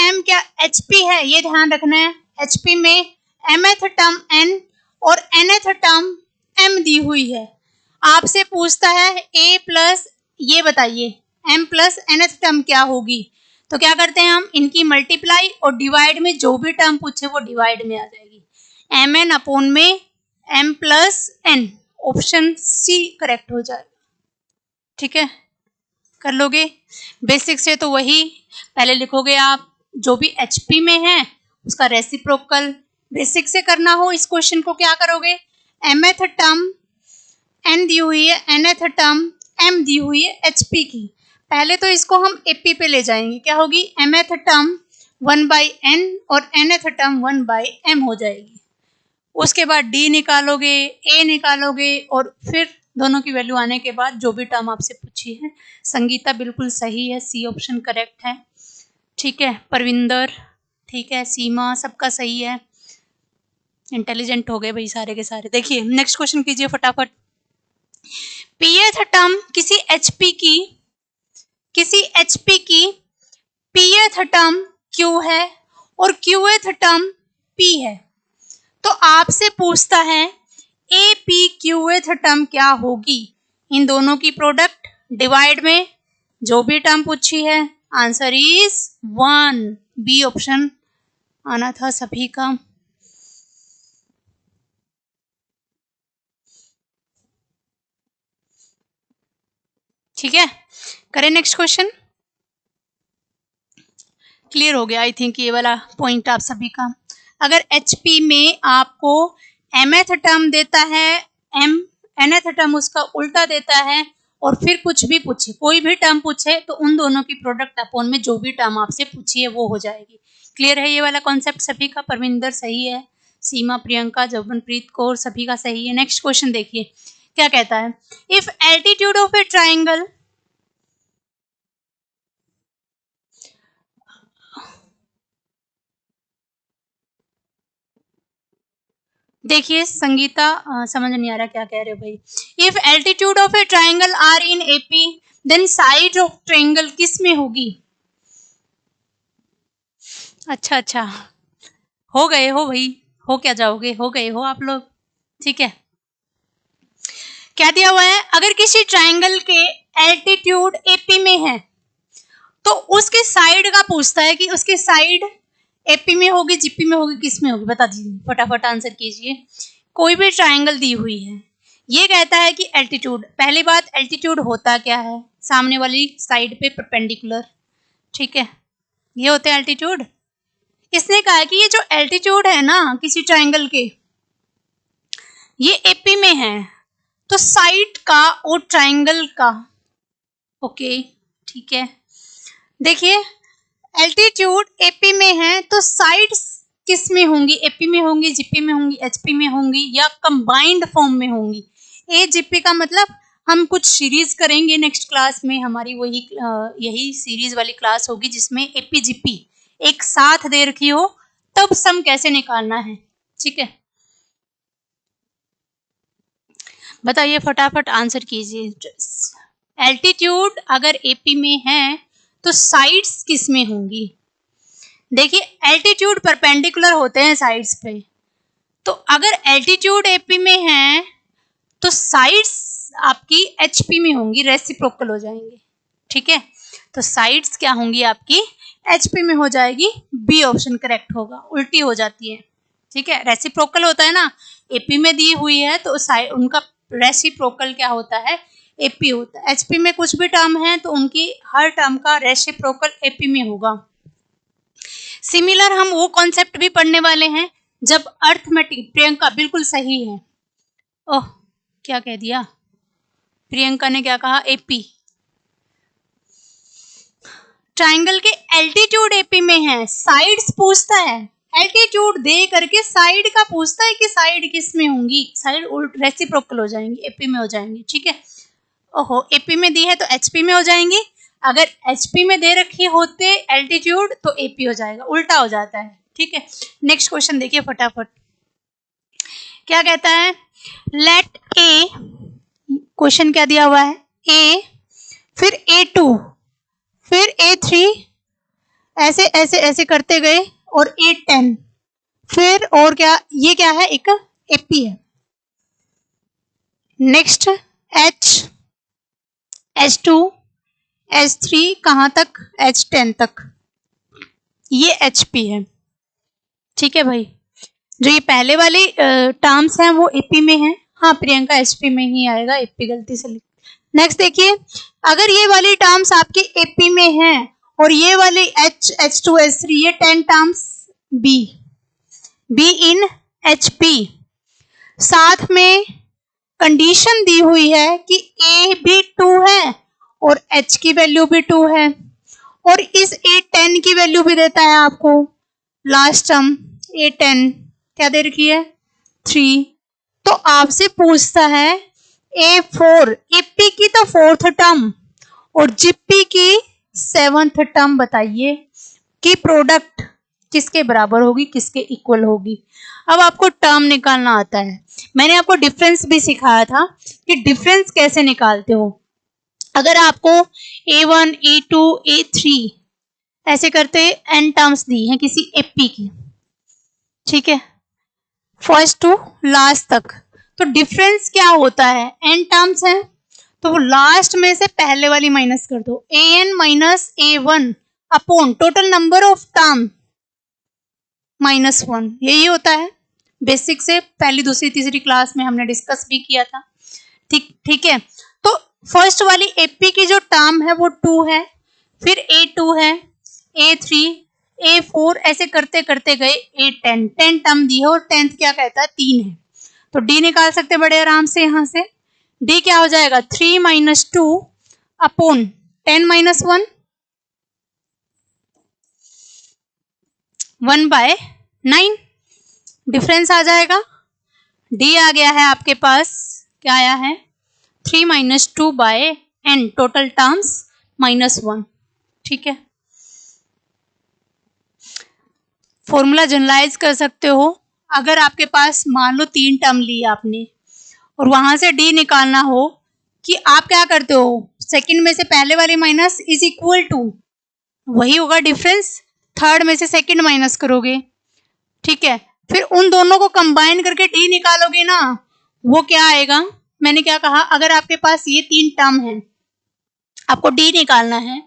am क्या hp है, ये ध्यान रखना है। hp में mth टर्म n और nth टर्म m दी हुई है, आपसे पूछता है a प्लस, ये बताइए m प्लस nth टर्म क्या होगी, तो क्या करते हैं हम, इनकी मल्टीप्लाई और डिवाइड में जो भी टर्म पूछे वो डिवाइड में आ जाएगी, mn अपॉन में m plus n, option C correct हो जाएगा, ठीक है। कर लोगे बेसिक से, तो वही पहले लिखोगे आप, जो भी एचपी में है उसका रेसिप्रोकल। बेसिक से करना हो इस क्वेश्चन को, क्या करोगे, mth टर्म n दी हुई है, nth टर्म m दी हुई है एचपी की, पहले तो इसको हम एपी पे ले जाएंगे, क्या होगी, mth टर्म 1/n और nth टर्म 1/m हो जाएगी। उसके बाद डी निकालोगे, ए निकालोगे, और फिर दोनों की वैल्यू आने के बाद जो भी टर्म आपसे पूछी है। संगीता बिल्कुल सही है, सी ऑप्शन करेक्ट है, ठीक है। परविंदर ठीक है, सीमा सबका सही है, इंटेलिजेंट हो गए भाई सारे के सारे। देखिए नेक्स्ट क्वेश्चन कीजिए फटाफट। pth टर्म किसी hp की pth टर्म q है और qth टर्म p है, तो आपसे पूछता है APQth टर्म क्या होगी। इन दोनों की प्रोडक्ट डिवाइड में जो भी टर्म पूछी है, आंसर इज 1, बी ऑप्शन आना था सभी का। ठीक है, करें नेक्स्ट क्वेश्चन। क्लियर हो गया आई थिंक ये वाला पॉइंट आप सभी का। अगर HP में आपको mth टर्म देता है, nth टर्म उसका उल्टा देता है, और फिर कुछ भी पूछे, कोई भी टर्म पूछे, तो उन दोनों की प्रोडक्ट अपॉन में जो भी टर्म आपसे पूछी है वो हो जाएगी। क्लियर है ये वाला कॉन्सेप्ट सभी का? परविंदर सही है, सीमा, प्रियंका, जबनप्रीत कौर सभी का सही है। नेक्स्ट क्वेश्चन देखिए क्या कहता है। If altitude of a triangle, देखिए संगीता समझ नहीं आ रहा क्या कह रहे हो भाई। If altitude of a triangle are in AP then side of triangle किस में होगी? अच्छा हो गए हो भाई, हो क्या जाओगे, हो गए हो आप लोग। ठीक है, क्या दिया हुआ है, अगर किसी ट्राइंगल के एल्टीट्यूड एपी में है तो उसके साइड का पूछता है कि उसकी साइड एपी में होगी, जीपी में होगी, किस में होगी, बता दीजिए फटाफट आंसर कीजिए। कोई भी ट्राइंगल दी हुई है, ये कहता है कि एल्टीट्यूड, पहली बात एल्टीट्यूड होता क्या है, सामने वाली साइड पे परपेंडिकुलर। ठीक है, ये होते हैं एल्टीट्यूड। इसने कहा है कि ये जो एल्टीट्यूड है ना किसी ट्राइंगल के, ये एपी में है, तो साइड का और ट्राइंगल का, ओके ठीक है। देखिए एल्टीट्यूड एपी में है तो साइड्स किस में होंगी, एपी में होंगी, जीपी में होंगी, एचपी में होंगी, या कंबाइंड फॉर्म में होंगी। ए जीपी का मतलब हम कुछ सीरीज करेंगे नेक्स्ट क्लास में, हमारी वही यही सीरीज वाली क्लास होगी जिसमें एपी जीपी एक साथ दे रखी हो, तब सम कैसे निकालना है। ठीक है, बताइए फटाफट आंसर कीजिए। एल्टीट्यूड अगर एपी में है तो साइड्स किस में होंगी? देखिए एल्टीट्यूड परपेंडिकुलर होते हैं साइड्स पे, तो अगर एल्टीट्यूड एपी में है तो साइड्स आपकी एचपी में होंगी, रेसिप्रोकल हो जाएंगे। ठीक है, तो साइड्स क्या होंगी आपकी एचपी में हो जाएगी, बी ऑप्शन करेक्ट होगा, उल्टी हो जाती है। ठीक है, रेसिप्रोकल होता है ना, एपी में दी हुई है तो उनका रेसिप्रोकल क्या होता है, एपी होता है। एचपी में कुछ भी टर्म है तो उनकी हर टर्म का रेसिप्रोकल एपी में होगा। सिमिलर हम वो कॉन्सेप्ट भी पढ़ने वाले हैं जब अर्थमेटिक, प्रियंका बिल्कुल सही है। ओह क्या कह दिया प्रियंका ने, क्या कहा, एपी। ट्राइंगल के एल्टीट्यूड एपी में है, साइड्स पूछता है, एल्टीट्यूड दे करके साइड का पूछता है कि साइड किस में होंगी, साइड रेसिप्रोकल हो जाएंगी, एपी में हो जाएंगी। ठीक है, ओहो एपी में दी है तो एचपी में हो जाएंगी, अगर एचपी में दे रखी होते एल्टीट्यूड तो एपी हो जाएगा, उल्टा हो जाता है। ठीक है, नेक्स्ट क्वेश्चन देखिए फटाफट क्या कहता है। लेट ए, क्वेश्चन क्या दिया हुआ है, ए फिर A2 फिर A3, ऐसे ऐसे ऐसे करते गए, और A10 फिर, और क्या, ये क्या है, एक एपी है। नेक्स्ट H2 H3 कहाँ तक, H10 तक, ये HP है। ठीक है भाई, जो ये पहले वाली टर्म्स हैं वो एपी में है। हाँ प्रियंका एचपी में ही आएगा, एपी गलती से लिख। नेक्स्ट देखिए, अगर ये वाली टर्म्स आपकी एपी में है और ये वाली H2 H3 ये 10 टर्म्स बी इन एचपी, साथ में कंडीशन दी हुई है कि ए भी 2 है और H की वैल्यू भी 2 है, और इस A10 की वैल्यू भी देता है आपको, लास्ट टर्म A10 क्या दे रखी है, 3। तो आपसे पूछता है A4, एपी की तो 4th टर्म और जीपी की 7th टर्म बताइए कि प्रोडक्ट किसके बराबर होगी, किसके इक्वल होगी। अब आपको टर्म निकालना आता है। मैंने आपको डिफरेंस भी सिखाया था कि डिफरेंस कैसे निकालते हो। अगर आपको A1, A2, A3 ऐसे करते n टर्म्स दी हैं किसी एपी की, ठीक है, फर्स्ट टू लास्ट तक, तो डिफरेंस क्या होता है, n टर्म्स है तो वो लास्ट में से पहले वाली माइनस कर दो, an minus A1 upon total number of term -1, यही होता है। बेसिक से पहली दूसरी तीसरी क्लास में हमने डिस्कस भी किया था। ठीक है। तो फर्स्ट वाली एपी की जो टर्म है वो 2 है, फिर A2 है, A3, A4 ऐसे करते करते गए A10, 10 टर्म दी है और 10th क्या कहता है 3 है, तो D निकाल सकते बड़े आराम से। यहाँ से D क्या हो जाएगा 3 माइनस 2 अपॉन 10 माइनस 1, 1/9 डिफरेंस आ जाएगा। D आ गया है आपके पास, क्या आया है 3 माइनस 2/n टोटल टर्म्स -1, ठीक है। फॉर्मूला जनरलाइज कर सकते हो। अगर आपके पास मान लो 3 टर्म ली आपने और वहां से D निकालना हो कि आप क्या करते हो, सेकंड में से पहले वाली माइनस इज इक्वल टू वही होगा डिफरेंस, थर्ड में से सेकंड माइनस करोगे, ठीक है, फिर उन दोनों को कंबाइन करके D निकालोगे ना, वो क्या आएगा, मैंने क्या कहा, अगर आपके पास ये 3 टर्म है आपको D निकालना है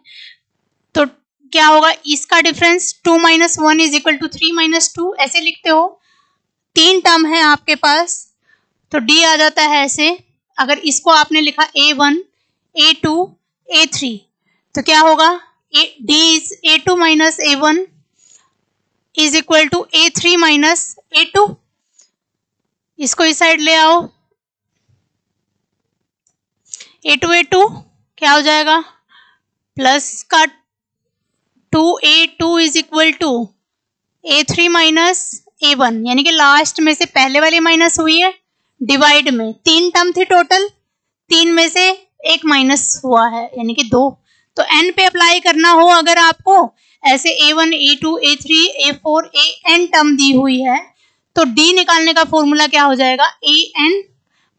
तो क्या होगा, इसका difference 2 minus 1 is equal to 3 minus 2 ऐसे लिखते हो। 3 टर्म है आपके पास तो D आ जाता है ऐसे। अगर इसको आपने लिखा A1, A2, A3 तो क्या होगा, D is A2 minus A1 is equal to A3 minus A2। इसको इस साइड ले आओ, A2 क्या हो जाएगा, प्लस का 2A2 is equal to A3 minus A1, यानी कि लास्ट में से पहले वाली माइनस हुई है, डिवाइड में 3 टर्म थी टोटल, 3 में से एक माइनस हुआ है यानी कि 2, तो n पे अप्लाई करना हो अगर आपको ऐसे A1, A2, A3, A4, An term दी हुई है तो D निकालने का फॉर्मूला क्या हो जाएगा, An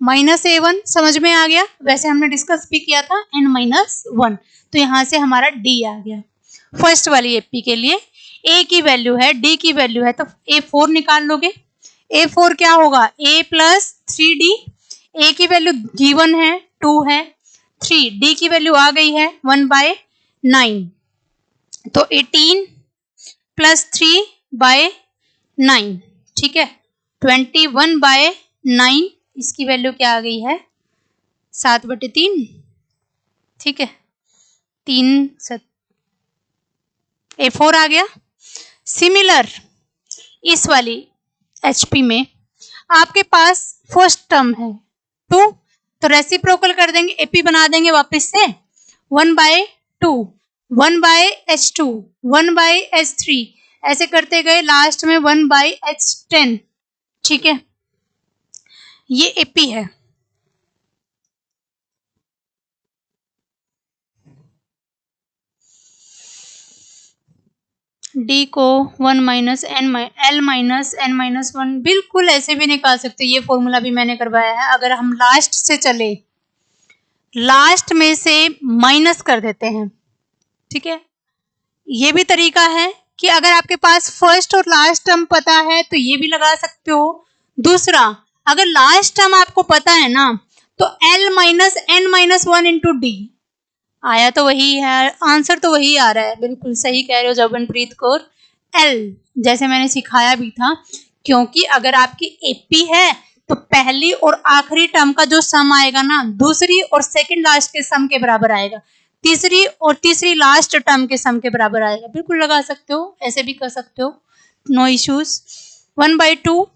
माइनस A1, समझ में आ गया। वैसे हमने डिस्कस भी किया था n माइनस 1, तो यहाँ से हमारा D आ गया। फर्स्ट वाली एपी के लिए A की वैल्यू है, D की वैल्यू है, तो A4 निकाल लोगे। A4 क्या होगा, A प्लस 3D, A की वैल्यू गिवन है 2 है, 3 D की वैल्यू आ गई है 1/9, तो 18 प्लस 3/9, ठीक है, 21/9 इसकी वैल्यू क्या आ गई है 7/3, ठीक है, 3 A4 आ गया। सिमिलर इस वाली HP में आपके पास फर्स्ट टर्म है 2, तो रेसिप्रोकल कर देंगे, एपी बना देंगे वापस से 1/2, 1/H2, 1/H3 ऐसे करते गए लास्ट में 1/H10, ठीक है, ये एपी है। D को 1 minus L minus N minus 1 बिल्कुल ऐसे भी निकाल सकते हो, ये फॉर्मूला भी मैंने करवाया है। अगर हम लास्ट से चले, लास्ट में से माइनस कर देते हैं, ठीक है, ये भी तरीका है कि अगर आपके पास फर्स्ट और लास्ट टर्म पता है तो ये भी लगा सकते हो। दूसरा, अगर लास्ट टर्म आपको पता है ना तो L minus N minus 1 into D आया तो वही है, आंसर तो वही आ रहा है, बिल्कुल सही कह रहे हो जबनप्रीत कौर, L जैसे मैंने सिखाया भी था, क्योंकि अगर आपकी एपी है तो पहली और आखिरी टर्म का जो सम आएगा ना दूसरी और सेकंड लास्ट के सम के बराबर आएगा, तीसरी और तीसरी लास्ट टर्म के सम के बराबर आएगा। बिल्कुल लगा सकते हो, ऐसे भी कर सकते हो, नो इश्यूज। 1/2,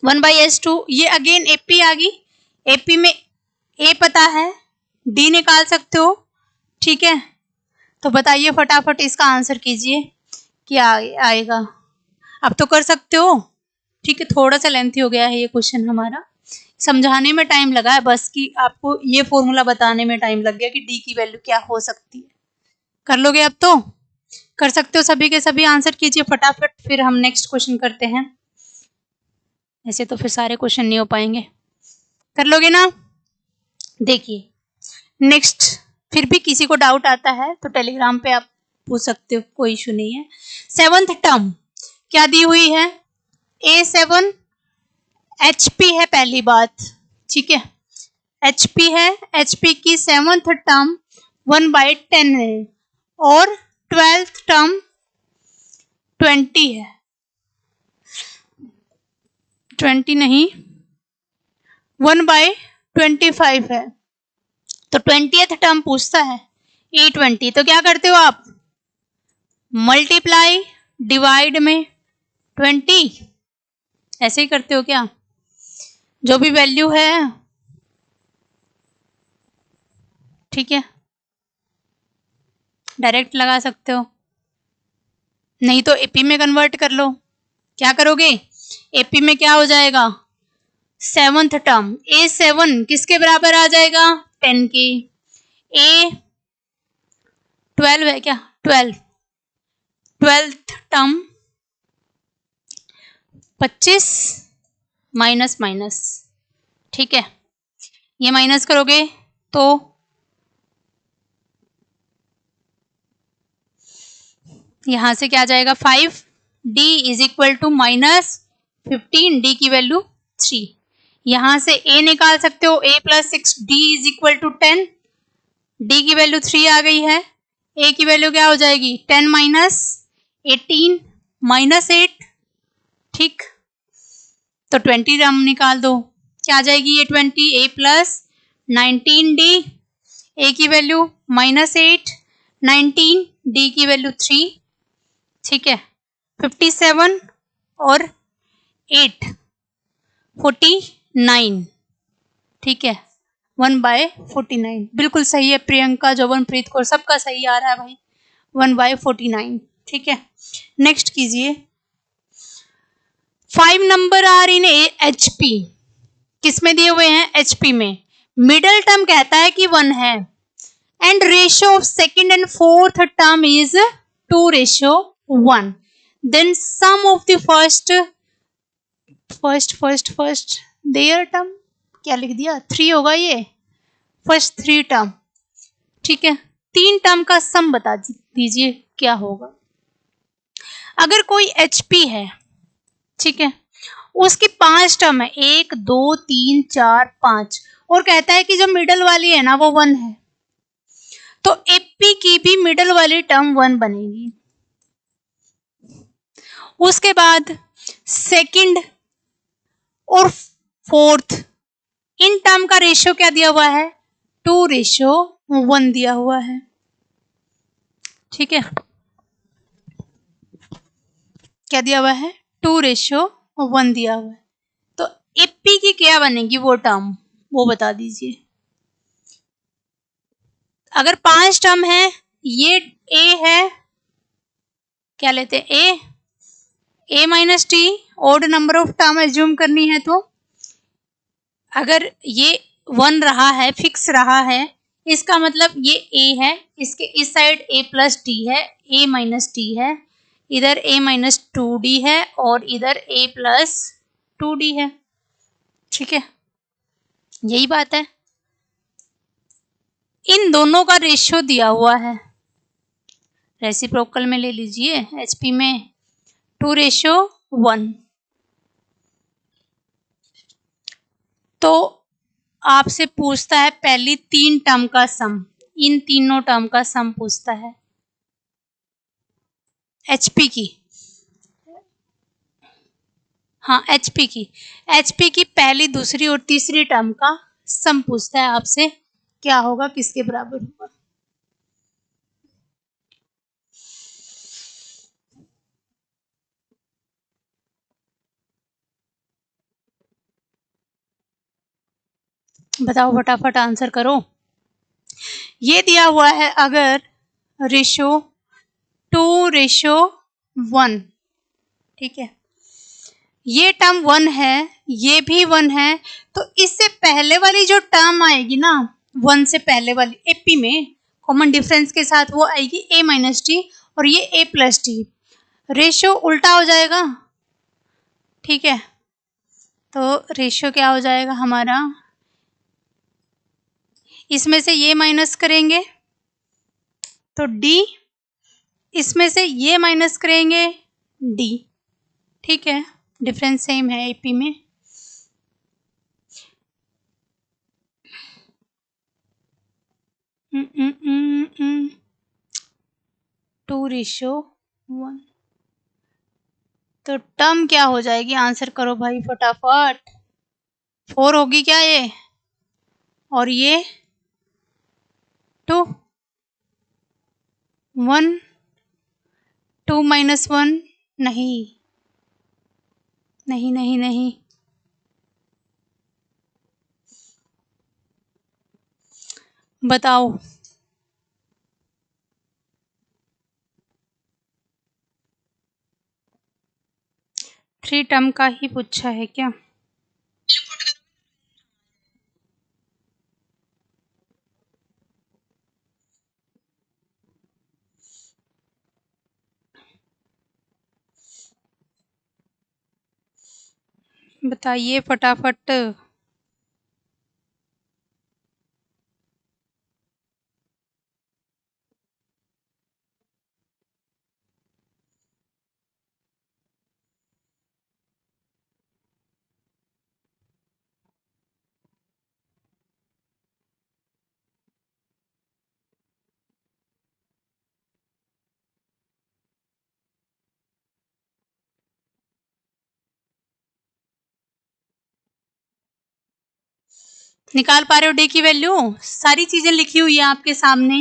1/H2, ये अगेन एपी आ गई, एपी में A पता है, D निकाल सकते हो, ठीक है, तो बताइए फटाफट इसका आंसर कीजिए क्या आएगा। अब तो कर सकते हो, ठीक है, थोड़ा सा लेंथी हो गया है ये क्वेश्चन हमारा, समझाने में टाइम लगा है, बस कि आपको ये फॉर्मूला बताने में टाइम लग गया कि D की वैल्यू क्या हो सकती है। कर लोगे अब तो, कर सकते हो सभी के सभी, आंसर कीजिए फटाफट, फिर हम नेक्स्ट क्वेश्चन करते हैं। ऐसे तो फिर सारे क्वेश्चन नहीं हो पाएंगे। कर लोगे ना? देखिए नेक्स्ट, फिर भी किसी को डाउट आता है तो टेलीग्राम पे आप पूछ सकते हो, कोई इशू नहीं है। 7th टर्म क्या दी हुई है? A7 HP है पहली बात, ठीक है, HP है, HP की 7th टर्म 1/10 है और 12th टर्म 20 है, 20 नहीं 1/25 है, तो 20th टर्म पूछता है A20, तो क्या करते हो आप? मल्टीप्लाई डिवाइड में 20, ऐसे ही करते हो क्या? जो भी वैल्यू है, ठीक है, डायरेक्ट लगा सकते हो, नहीं तो एपी में कन्वर्ट कर लो। क्या करोगे? एपी में क्या हो जाएगा? 7th टर्म A7 किसके बराबर आ जाएगा? 10 के। A12 है क्या? 12th टर्म 25 माइनस माइनस, ठीक है, ये माइनस करोगे तो यहां से क्या आ जाएगा? 5D is equal to -15, D की वैल्यू 3। यहां से A निकाल सकते हो, A + 6D is equal to 10, D की वैल्यू 3 आ गई है, A की वैल्यू क्या हो जाएगी? 10 - 18 -8, ठीक, तो 20 हम निकाल दो, क्या आ जाएगी? ये 20, A + 19D, A की वैल्यू -8, 19, D की वैल्यू 3, ठीक है, 57 और 8 49, ठीक है, 1/49, बिल्कुल सही है प्रियंका, जबनप्रीत को, सबका सही आ रहा है भाई, 1/49, ठीक है। नेक्स्ट कीजिए, 5 नंबर आर इन HP, किसमें दिए हुए हैं? HP में। मिडल टर्म कहता है कि 1 है, and ratio of second and fourth term is 2:1, then sum of the first there term, क्या लिख दिया? 3 होगा ये, फर्स्ट 3 टर्म, ठीक है, 3 टर्म का सम बता दीजिए क्या होगा। अगर कोई HP है, ठीक है, उसकी 5 टर्म है, 1 2 3 4 5, और कहता है कि जो मिडल वाली है ना वो 1 है, तो AP की भी मिडल वाली टर्म 1 बनेगी। उसके बाद सेकंड और फोर्थ, इन टर्म का रेशियो क्या दिया हुआ है? 2:1 दिया हुआ है, ठीक है, क्या दिया हुआ है? 2:1 दिया हुआ है, तो एपी की क्या बनेगी वो टर्म, वो बता दीजिए। अगर 5 टर्म है, ये A है, क्या लेते हैं? A - T, odd number of term assume करनी है, तो अगर ये 1 रहा है, फिक्स रहा है, इसका मतलब ये A है, इसके इस साइड A + D है, A - T है, इधर A - 2D है और इधर A + 2D है, ठीक है, यही बात है। इन दोनों का रेशियो दिया हुआ है, रेसिप्रोकल में ले लीजिए, HP में 2:1, तो आपसे पूछता है पहली 3 टर्म का सम, इन तीनों टर्म का सम पूछता है HP की, हाँ HP की पहली, दूसरी और तीसरी टर्म का सम पूछता है आपसे, क्या होगा, किसके बराबर होगा। बताओ फटाफट आंसर करो। ये दिया हुआ है अगर रेशियो 2:1, ठीक है, ये टर्म 1 है, ये भी 1 है, तो इससे पहले वाली जो टर्म आएगी ना, 1 से पहले वाली एपी में कॉमन डिफरेंस के साथ, वो आएगी A - T, और ये a प्लस डी, रेशियो उल्टा हो जाएगा, ठीक है। तो रेशियो क्या हो जाएगा हमारा, इसमें से ये माइनस करेंगे तो d, इसमें से ये माइनस करेंगे d, ठीक है। डिफरेंस सेम है एपी में। टू रेशियो 1, तो टर्म क्या हो जाएगी, आंसर करो भाई फटाफट। 4 होगी क्या ये, और ये 2, 1, 2 माइनस 1, नहीं नहीं नहीं नहीं, बताओ। थ्री टर्म का ही पूछा है क्या, बताइए फटाफट। निकाल पा रहे हो डी की वैल्यू, सारी चीजें लिखी हुई है आपके सामने।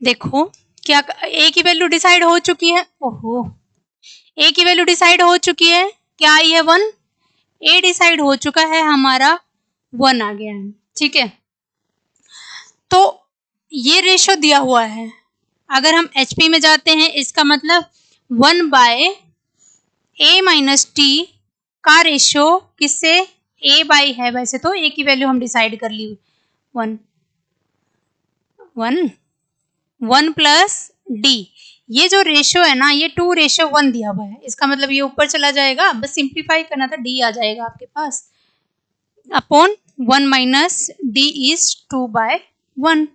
देखो क्या ए की वैल्यू डिसाइड हो चुकी है, ओहो, ए की वैल्यू डिसाइड हो चुकी है, क्या आई है 1, ए डिसाइड हो चुका है हमारा 1 आ गया है, ठीक है। तो ये रेशो दिया हुआ है, अगर हम एचपी में जाते हैं इसका मतलब 1 बाय ए माइनस टी का रेशो किससे, ए बाई है, वैसे तो ए की वैल्यू हम डिसाइड कर ली 1 1 1 प्लस डी, ये जो रेशो है ना ये 2:1 दिया हुआ है, इसका मतलब ये ऊपर चला जाएगा, बस सिंप्लीफाई करना था, डी आ जाएगा आपके पास अपॉन 1 माइनस डी इज 2/1।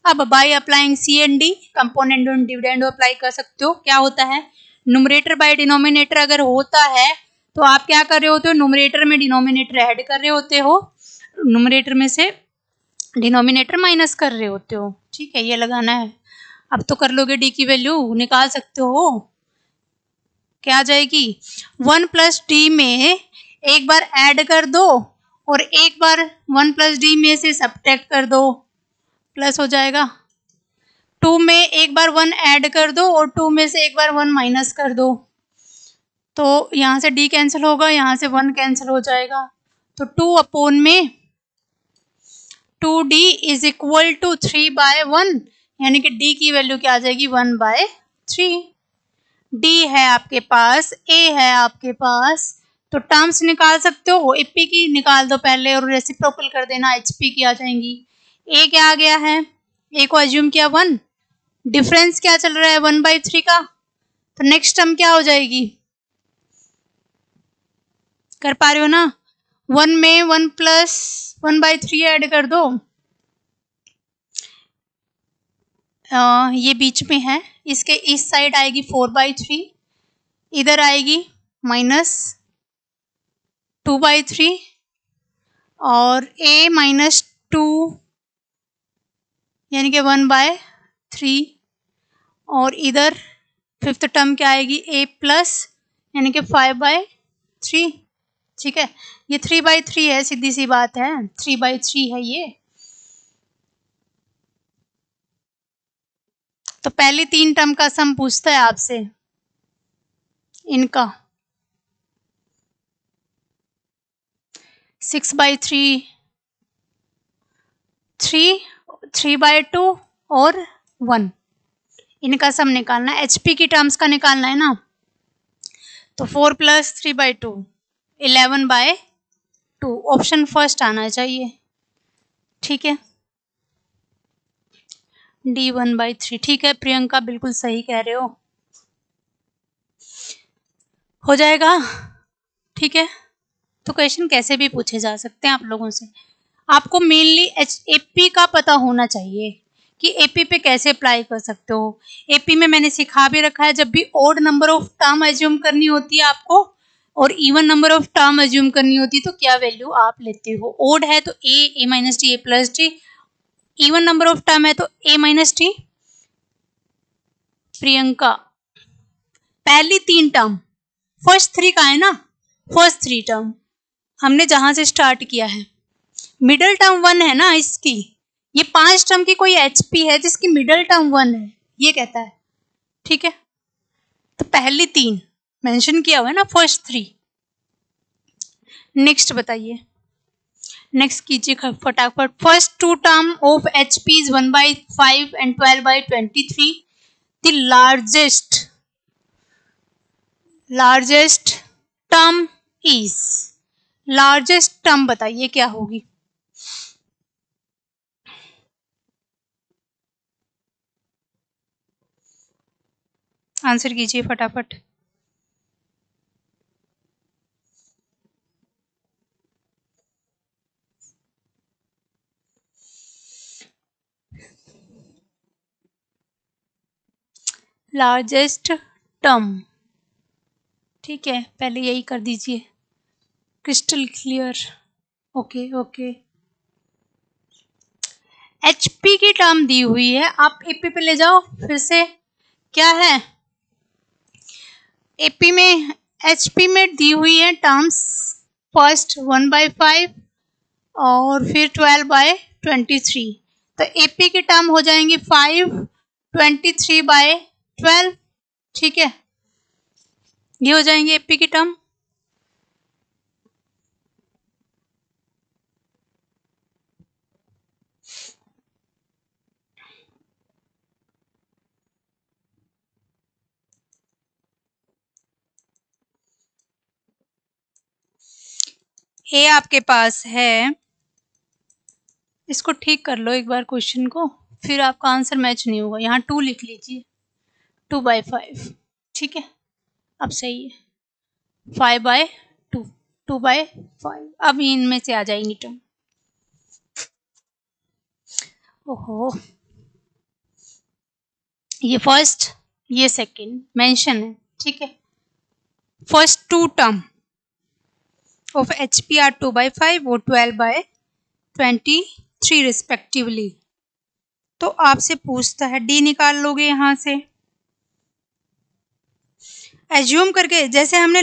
अब by applying C and D, component और डिविडेंड अप्लाई कर सकते हो। क्या होता है, न्यूमरेटर बाय डिनोमिनेटर अगर होता है तो आप क्या कर रहे होते हो, न्यूमरेटर में डिनोमिनेटर ऐड कर रहे होते हो, न्यूमरेटर में से डिनोमिनेटर माइनस कर रहे होते हो, ठीक है, ये लगाना है। अब तो कर लोगे, डी की वैल्यू निकाल सकते हो, क्या आ जाएगी 1 प्लस डी में एक बार ऐड कर दो और एक बार 1 प्लस डी में से सब्ट्रैक्ट कर दो, प्लस हो जाएगा। 2 में एक बार 1 ऐड कर दो और 2 में से एक बार 1 माइनस कर दो, तो यहाँ से d कैंसिल होगा, यहाँ से 1 कैंसिल हो जाएगा, तो 2 अपॉन में 2d इज इक्वल टू 3/1, यानी कि d की वैल्यू क्या आ जाएगी 1/3। d है आपके पास, a है आपके पास, तो टर्म्स निकाल सकते हो, AP की निकाल दो पहले और रेसिप्रोकल कर देना, HP की आ जाएंगी। a क्या आ गया है, a को अज्यूम किया 1, डिफरेंस क्या चल रहा है 1/3 का, तो नेक्स्ट टर्म क्या हो जाएगी, कर पा रहे हो ना, 1 में 1 प्लस 1/3 ऐड कर दो, ये बीच में है, इसके इस साइड आएगी 4/3, इधर आएगी माइनस 2/3 और a माइनस 2 यानी कि 1/3, और इधर फिफ्थ टर्म क्या आएगी a प्लस यानी कि 5/3, ठीक है। ये 3/3 है, सीधी सी बात है, 3/3 है ये। तो पहली 3 टर्म का सम पूछता है आपसे, इनका 6/3, 3/2 और 1, इनका सम निकालना है, एचपी की टर्म्स का निकालना है ना, तो 4 प्लस 3/2 11/2, ऑप्शन फर्स्ट आना चाहिए, ठीक है। D 1/3। ठीक है प्रियंका, बिल्कुल सही कह रहे हो जाएगा। ठीक है, तो क्वेश्चन कैसे भी पूछे जा सकते हैं आप लोगों से। आपको मेनली एपी का पता होना चाहिए कि एपी पे कैसे अप्लाई कर सकते हो। एपी में मैंने सिखा भी रखा है, जब भी odd number of term assume करनी होती है आपको और even number of term assume करनी होती है तो क्या वैल्यू आप लेते हो। ओड है तो a minus t, a plus t. Even number of term है तो ए माइनस टी। प्रियंका, पहली 3 टर्म, फर्स्ट 3 का है ना, फर्स्ट 3 टर्म हमने जहां से स्टार्ट किया है। मिडल टर्म 1 है ना इसकी, ये 5 टर्म की कोई एचपी है जिसकी मिडल टर्म 1 है, ये कहता है। ठीक है, तो पहली 3 मेंशन किया हुआ है ना, फर्स्ट 3। नेक्स्ट बताइए, नेक्स्ट कीजिए फटाफट। First 2 term of HP is 1/5 and 12/23। The largest term is, largest term बताइए क्या होगी। आंसर कीजिए फटाफट। लार्जेस्ट टर्म, ठीक है पहले यही कर दीजिए, crystal clear. Okay okay, HP की टर्म दी हुई है, आप एपी पे ले जाओ फिर से। क्या है एपी में, एचपी में दी हुई है टर्म्स, फर्स्ट 1/5 और फिर 12/23। तो एपी की टर्म हो जाएंगी 5, 23/12। ठीक है, ये हो जाएंगे एपी की टर्म। ए आपके पास है, इसको ठीक कर लो एक बार क्वेश्चन को, फिर आपका आंसर मैच नहीं होगा। यहाँ 2 लिख लीजिए, 2/5। ठीक है, अब सही है, 5/2, 2/5। अब इनमें से आ जाएंगी टर्म। ओहो, ये फर्स्ट ये सेकंड मेंशन है। ठीक है, first 2 term of HP are 2/5 और 12/23 रिस्पेक्टिवली। तो आपसे पूछता है डी निकाल लोगे यहां से, एज्यूम करके, जैसे हमने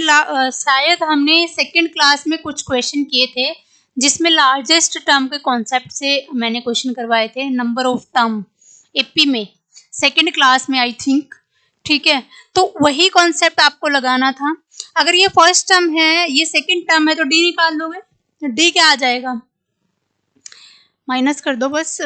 शायद हमने सेकंड क्लास में कुछ क्वेश्चन किए थे जिसमें लार्जेस्ट टर्म के कॉन्सेप्ट से मैंने क्वेश्चन करवाए थे, नंबर ऑफ टर्म एपी में, सेकंड क्लास में आई थिंक। ठीक है, तो वही कॉन्सेप्ट आपको लगाना था। अगर ये फर्स्ट टर्म है, ये सेकंड टर्म है, तो डी निकाल लोगे, तो डी क्या आ जाएगा, माइनस कर दो बस।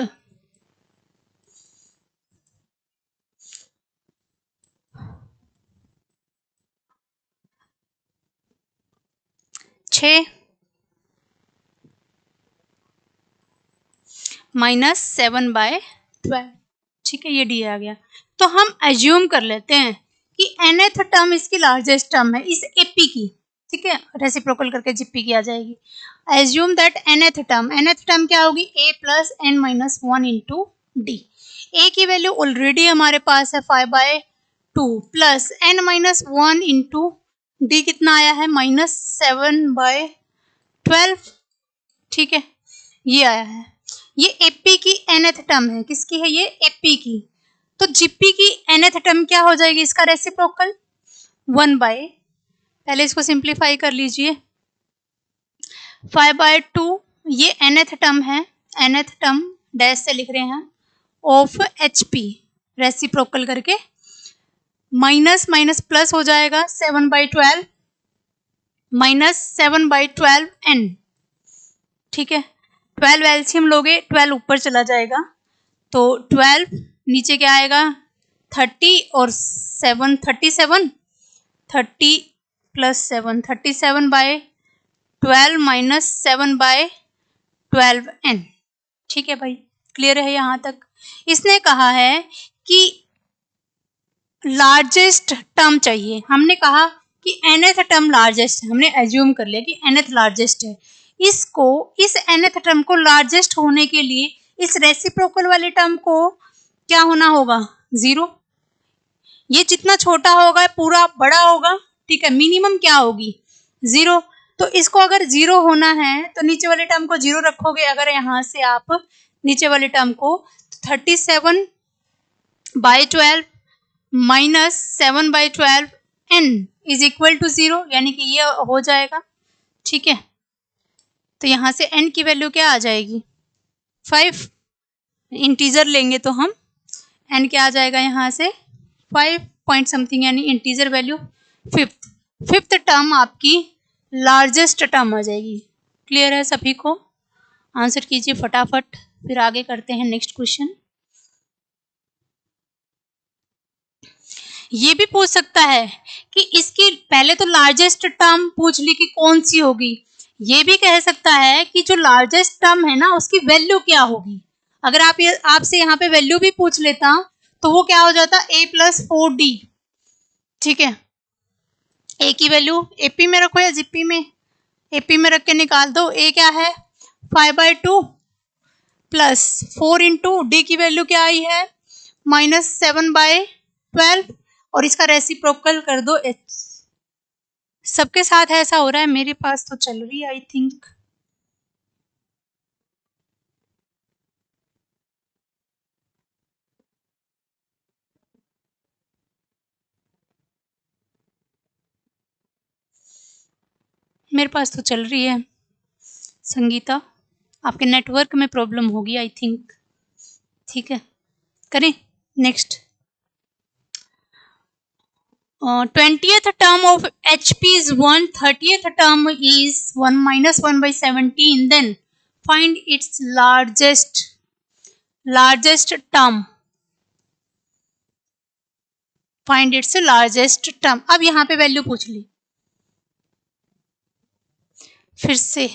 -7/12। ठीक है, ये डी आ गया। तो हम एज्यूम कर लेते हैं कि nth टर्म इसकी लार्जेस्ट टर्म है इस एपी की। ठीक है, रेसिप्रोकल करके जीपी की आ जाएगी। एज्यूम दैट nth टर्म क्या होगी, a plus n minus 1 into d. A की वैल्यू ऑलरेडी हमारे पास है 5/2 plus n minus 1 into d कितना आया है, -7/12। ठीक है, ये आया है। ये एपी की nth टर्म है, किसकी है ये, एपी की। तो जीपी की nth टर्म क्या हो जाएगी, इसका रेसिप्रोकल 1 बाय, पहले इसको सिंप्लीफाई कर लीजिए, 5/2 ये nth टर्म है, nth टर्म डैश से लिख रहे हैं, ऑफ एचपी रेसिप्रोकल करके, माइनस माइनस प्लस हो जाएगा 7/12 -7/12 n। ठीक है, 12 एलसीएम लोगे, 12 ऊपर चला जाएगा, तो 12 नीचे क्या आएगा, 30 और 7 37, 30 प्लस 7 37/12 -7/12 n। ठीक है भाई, क्लियर है यहाँ तक। इसने कहा है कि लार्जेस्ट टर्म चाहिए। हमने कहा कि nth टर्म लार्जेस्ट है, हमने एज्यूम कर लिया कि nth लार्जेस्ट है। इसको, इस nth टर्म को लार्जेस्ट होने के लिए इस रेसिप्रोकल वाले टर्म को क्या होना होगा? 0। ये जितना छोटा होगा पूरा बड़ा होगा, ठीक है। मिनिमम क्या होगी? 0। तो इसको अगर 0 होना है तो नीचे वाले टर्म को 0 रखोगे। अगर यहाँ से आप नीचे वाले टर्म को 37/12 minus 7/12 n is equal to 0, यानी कि ये हो जाएगा, ठीक है। तो यहाँ से n की वैल्यू क्या आ जाएगी? 5। इंटीजर लेंगे तो हम n क्या आ जाएगा यहाँ से? 5 पॉइंट समथिंग, यानी इंटीजर वैल्यू फिफ्थ टर्म आपकी लार्जेस्ट टर्म आ जाएगी। क्लियर है सभी को? आंसर कीजिए फटाफट, फिर आगे करते हैं नेक्स्ट क्वेश्चन। ये भी पूछ सकता है कि इसकी पहले तो लार्जेस्ट टर्म पूछ ली कि कौन सी होगी। ये भी कह सकता है कि जो लार्जेस्ट टर्म है ना उसकी वैल्यू क्या होगी। अगर आपसे यहाँ पे वैल्यू भी पूछ लेता तो वो क्या हो जाता? a + 4d, ठीक है। a की वैल्यू AP में रखो या GP में? AP में रख के निकाल दो। a क्या है? 5/2 प्लस 4 इंटू d की वैल्यू क्या आई है? -7/12, और इसका रेसिप्रोकल कर दो h। सबके साथ ऐसा हो रहा है, मेरे पास तो चल रही है आई थिंक। मेरे पास तो चल रही है। संगीता, आपके नेटवर्क में प्रॉब्लम होगी आई थिंक, ठीक है। करें next. 20th term of HP is 1, 30th term is 1 minus 1/17. Then find its largest term. Find its largest term. अब यहाँ पे वैल्यू पूछ ली। फिर से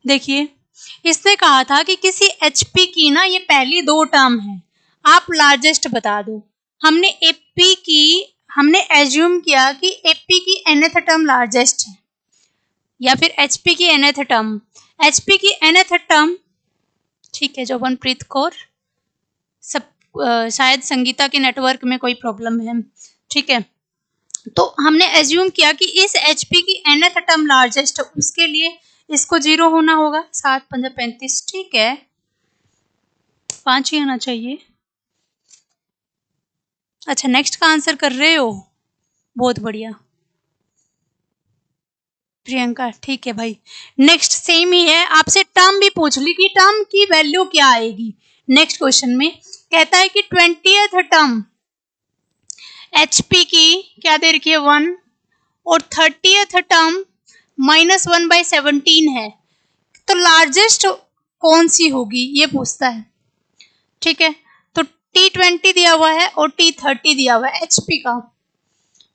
देखिए, इसने कहा था कि किसी HP की ना ये पहली 2 टर्म है, आप लार्जेस्ट बता दो। हमने एज्यूम किया कि AP की nth टर्म लार्जेस्ट है, या फिर HP की nth टर्म। HP की nth टर्म, ठीक है। जोबनप्रीत कौर, सब शायद संगीता के नेटवर्क में कोई प्रॉब्लम है, ठीक है। तो हमने एज्यूम किया कि इस HP की nth टर्म लार्जेस्ट है, उसके लिए इसको 0 होना होगा। 7 × 5 = 35, ठीक है। 5 ही आना चाहिए। अच्छा, नेक्स्ट का आंसर कर रहे हो, बहुत बढ़िया प्रियंका, ठीक है भाई। नेक्स्ट सेम ही है, आपसे टर्म भी पूछ ली कि टर्म की वैल्यू क्या आएगी। नेक्स्ट क्वेश्चन में कहता है कि 20th टर्म HP की क्या दे रखी है? 1, और 30th टर्म -1/17 है। तो लार्जेस्ट कौन सी होगी ये पूछता है, ठीक है। तो T20 दिया हुआ है और T30 दिया हुआ है HP का।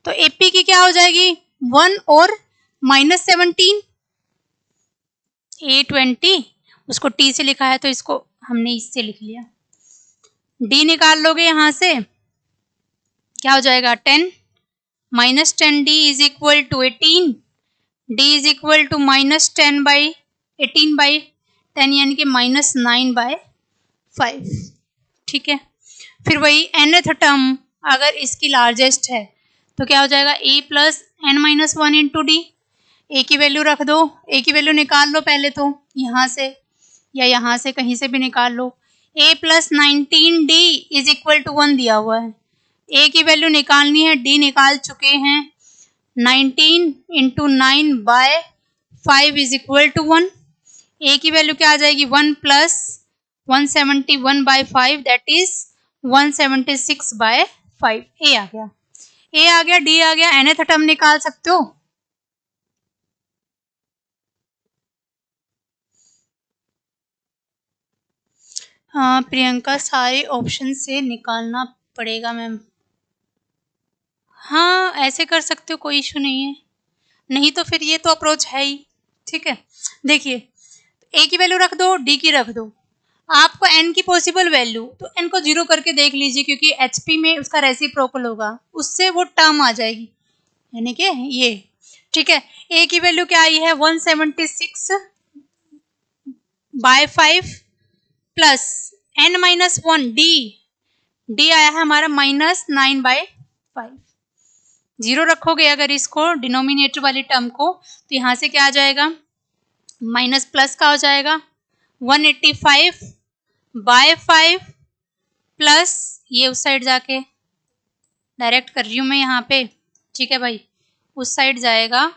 तो AP की क्या हो जाएगी? 1 और -17, A20, उसको T से लिखा है तो इसको हमने इससे लिख लिया। D निकाल लोगे यहाँ से, क्या हो जाएगा? 10 -10D is equal to 18, D is equal to -10/18/10, यानी कि -9/5, ठीक है। फिर वही nth टर्म अगर इसकी लार्जेस्ट है तो क्या हो जाएगा? A + n-1 into D। A की वैल्यू रख दो, A की वैल्यू निकाल लो पहले तो यहाँ से या यहाँ से कहीं से भी निकाल लो। A + 19D is equal to 1 दिया हुआ है। A की वैल्यू निकालनी है, D निकाल चुके हैं। 19 × 9/5 इज इक्वल टू 1। A की वैल्यू क्या आ जाएगी? 1 + 171/5 दैट इज 176/5। A आ गया, A आ गया, D आ गया। nth टर्म निकाल सकते हो। हाँ प्रियंका, सारे ऑप्शन से निकालना पड़ेगा मैम। हाँ ऐसे कर सकते हो, कोई इशू नहीं है। नहीं तो फिर ये तो अप्रोच है ही, ठीक है। देखिए, A की वैल्यू रख दो, D की रख दो। आपको n की पॉसिबल वैल्यू, तो n को 0 करके देख लीजिए, क्योंकि HP में उसका रेसिप्रोकल होगा, उससे वो टर्म आ जाएगी, यानी कि ये। ठीक है, a की वैल्यू क्या आई है 176/5 प्लस n-1 d आया है हमारा -9/5। 0 रखोगे अगर इसको डिनोमिनेटर वाली टर्म को, तो यहाँ से क्या आ जाएगा, माइनस प्लस का हो जाएगा 185/5 प्लस ये उस साइड जाके डायरेक्ट कर रही हूँ मैं यहाँ पे। ठीक है भाई, उस साइड जाएगा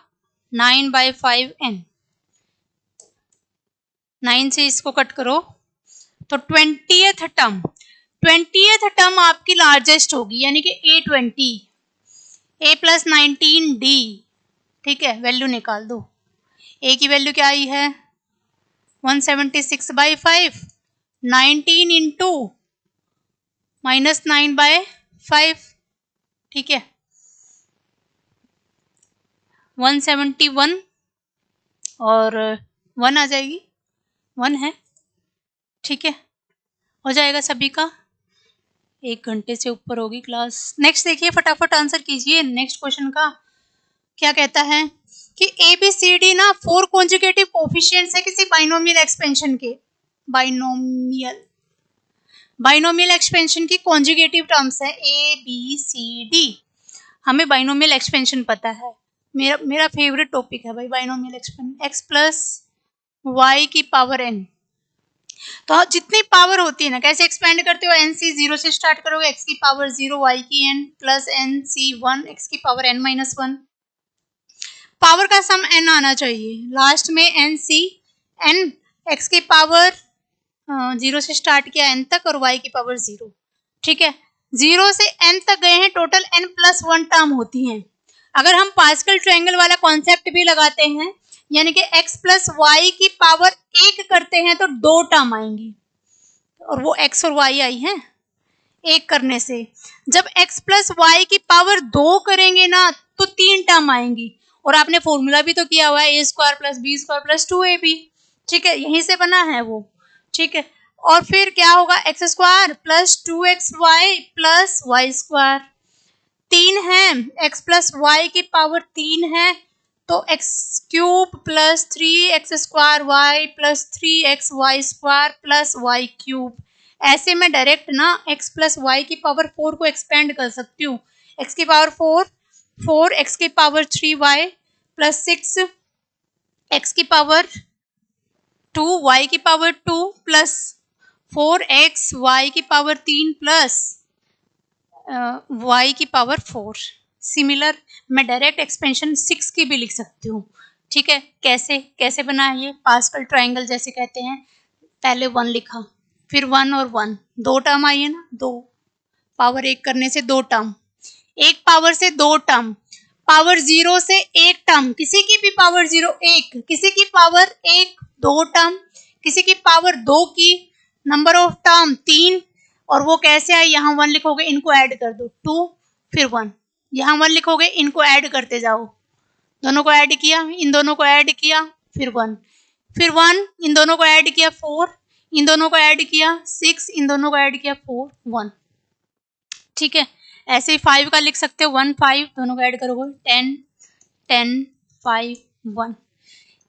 9/5n, 9 से इसको कट करो तो 20th टर्म आपकी लार्जेस्ट होगी, यानी कि A20, a + 19d। ठीक है, वैल्यू निकाल दो। a की वैल्यू क्या आई है 176/5, 19 इंटू -9/5। ठीक है, 171 और 1 आ जाएगी, 1 है। ठीक है, हो जाएगा सभी का। 1 घंटे से ऊपर होगी क्लास। नेक्स्ट देखिए, फटाफट आंसर कीजिए नेक्स्ट क्वेश्चन का। क्या कहता है कि ABCD ना 4 कॉन्जुगेटिव कोफिशिएंट्स है किसी बाइनोमियल एक्सपेंशन के। बाइनोमियल एक्सपेंशन की कॉन्जुगेटिव टर्म्स है ABCD। हमें बाइनोमियल एक्सपेंशन पता है, मेरा फेवरेट टॉपिक है भाई बाइनोमियल एक्सपेंशन। x + y की पावर n, तो जितनी पावर होती है ना, कैसे एक्सपेंड करते हो, NC 0 से स्टार्ट करोगे, x की पावर 0 y की n प्लस NC 1 x की पावर n-1। पावर का सम n आना चाहिए, लास्ट में NC n x की पावर 0 से स्टार्ट किया n तक और y की पावर 0। ठीक है, 0 से n तक गए हैं, टोटल n+1 टर्म होती हैं। अगर हम पास्कल ट्रायंगल वाला कॉन्सेप्ट भी लगाते हैं, यानी कि x + y की पावर 1 करते हैं तो 2 टर्म आएंगी, और वो x और y आई हैं 1 करने से। जब x + y की पावर 2 करेंगे ना तो 3 टर्म आएंगी, और आपने फॉर्मूला भी तो किया हुआ है a² + b² + 2ab। ठीक है, यहीं से बना है वो। ठीक है, और फिर क्या होगा, x² + 2xy + y²। 3 है, x + y की पावर 3 है, तो x³ + 3x² y + 3xy² + y³। ऐसे में डायरेक्ट ना x + y की पावर 4 को एक्सपेंड कर सकती हूँ। x की पावर 4, x की पावर 3y + 6, x की पावर 2, y की पावर 2 प्लस 4x y की पावर 3 प्लस y की पावर 4। सिमिलर मैं डायरेक्ट एक्सपेंशन 6 की भी लिख सकती हूँ। ठीक है, कैसे बना है ये, पास्कल ट्रायंगल जैसे कहते हैं। पहले 1 लिखा, फिर 1 और 1, 2 टर्म आई है ना, 2 पावर 1 करने से 2 टर्म, 1 पावर से 2 टर्म, पावर 0 से 1 टर्म, किसी की भी पावर 0 1, किसी की पावर 1 2 टर्म, किसी की पावर 2 की, नंबर ऑफ टर्म 3। और वो कैसे आए, यहाँ 1 लिखोगे, इनको ऐड कर दो 2, फिर 1, यहाँ 1 लिखोगे, इनको ऐड करते जाओ, दोनों को ऐड किया, इन दोनों को ऐड किया, फिर 1, फिर 1, इन दोनों को ऐड किया 4, इन दोनों को ऐड किया 6, इन दोनों को ऐड किया 4 1। ठीक है, ऐसे ही 5 का लिख सकते हो, 1 5, दोनों को ऐड करोगे 10 10 5 1।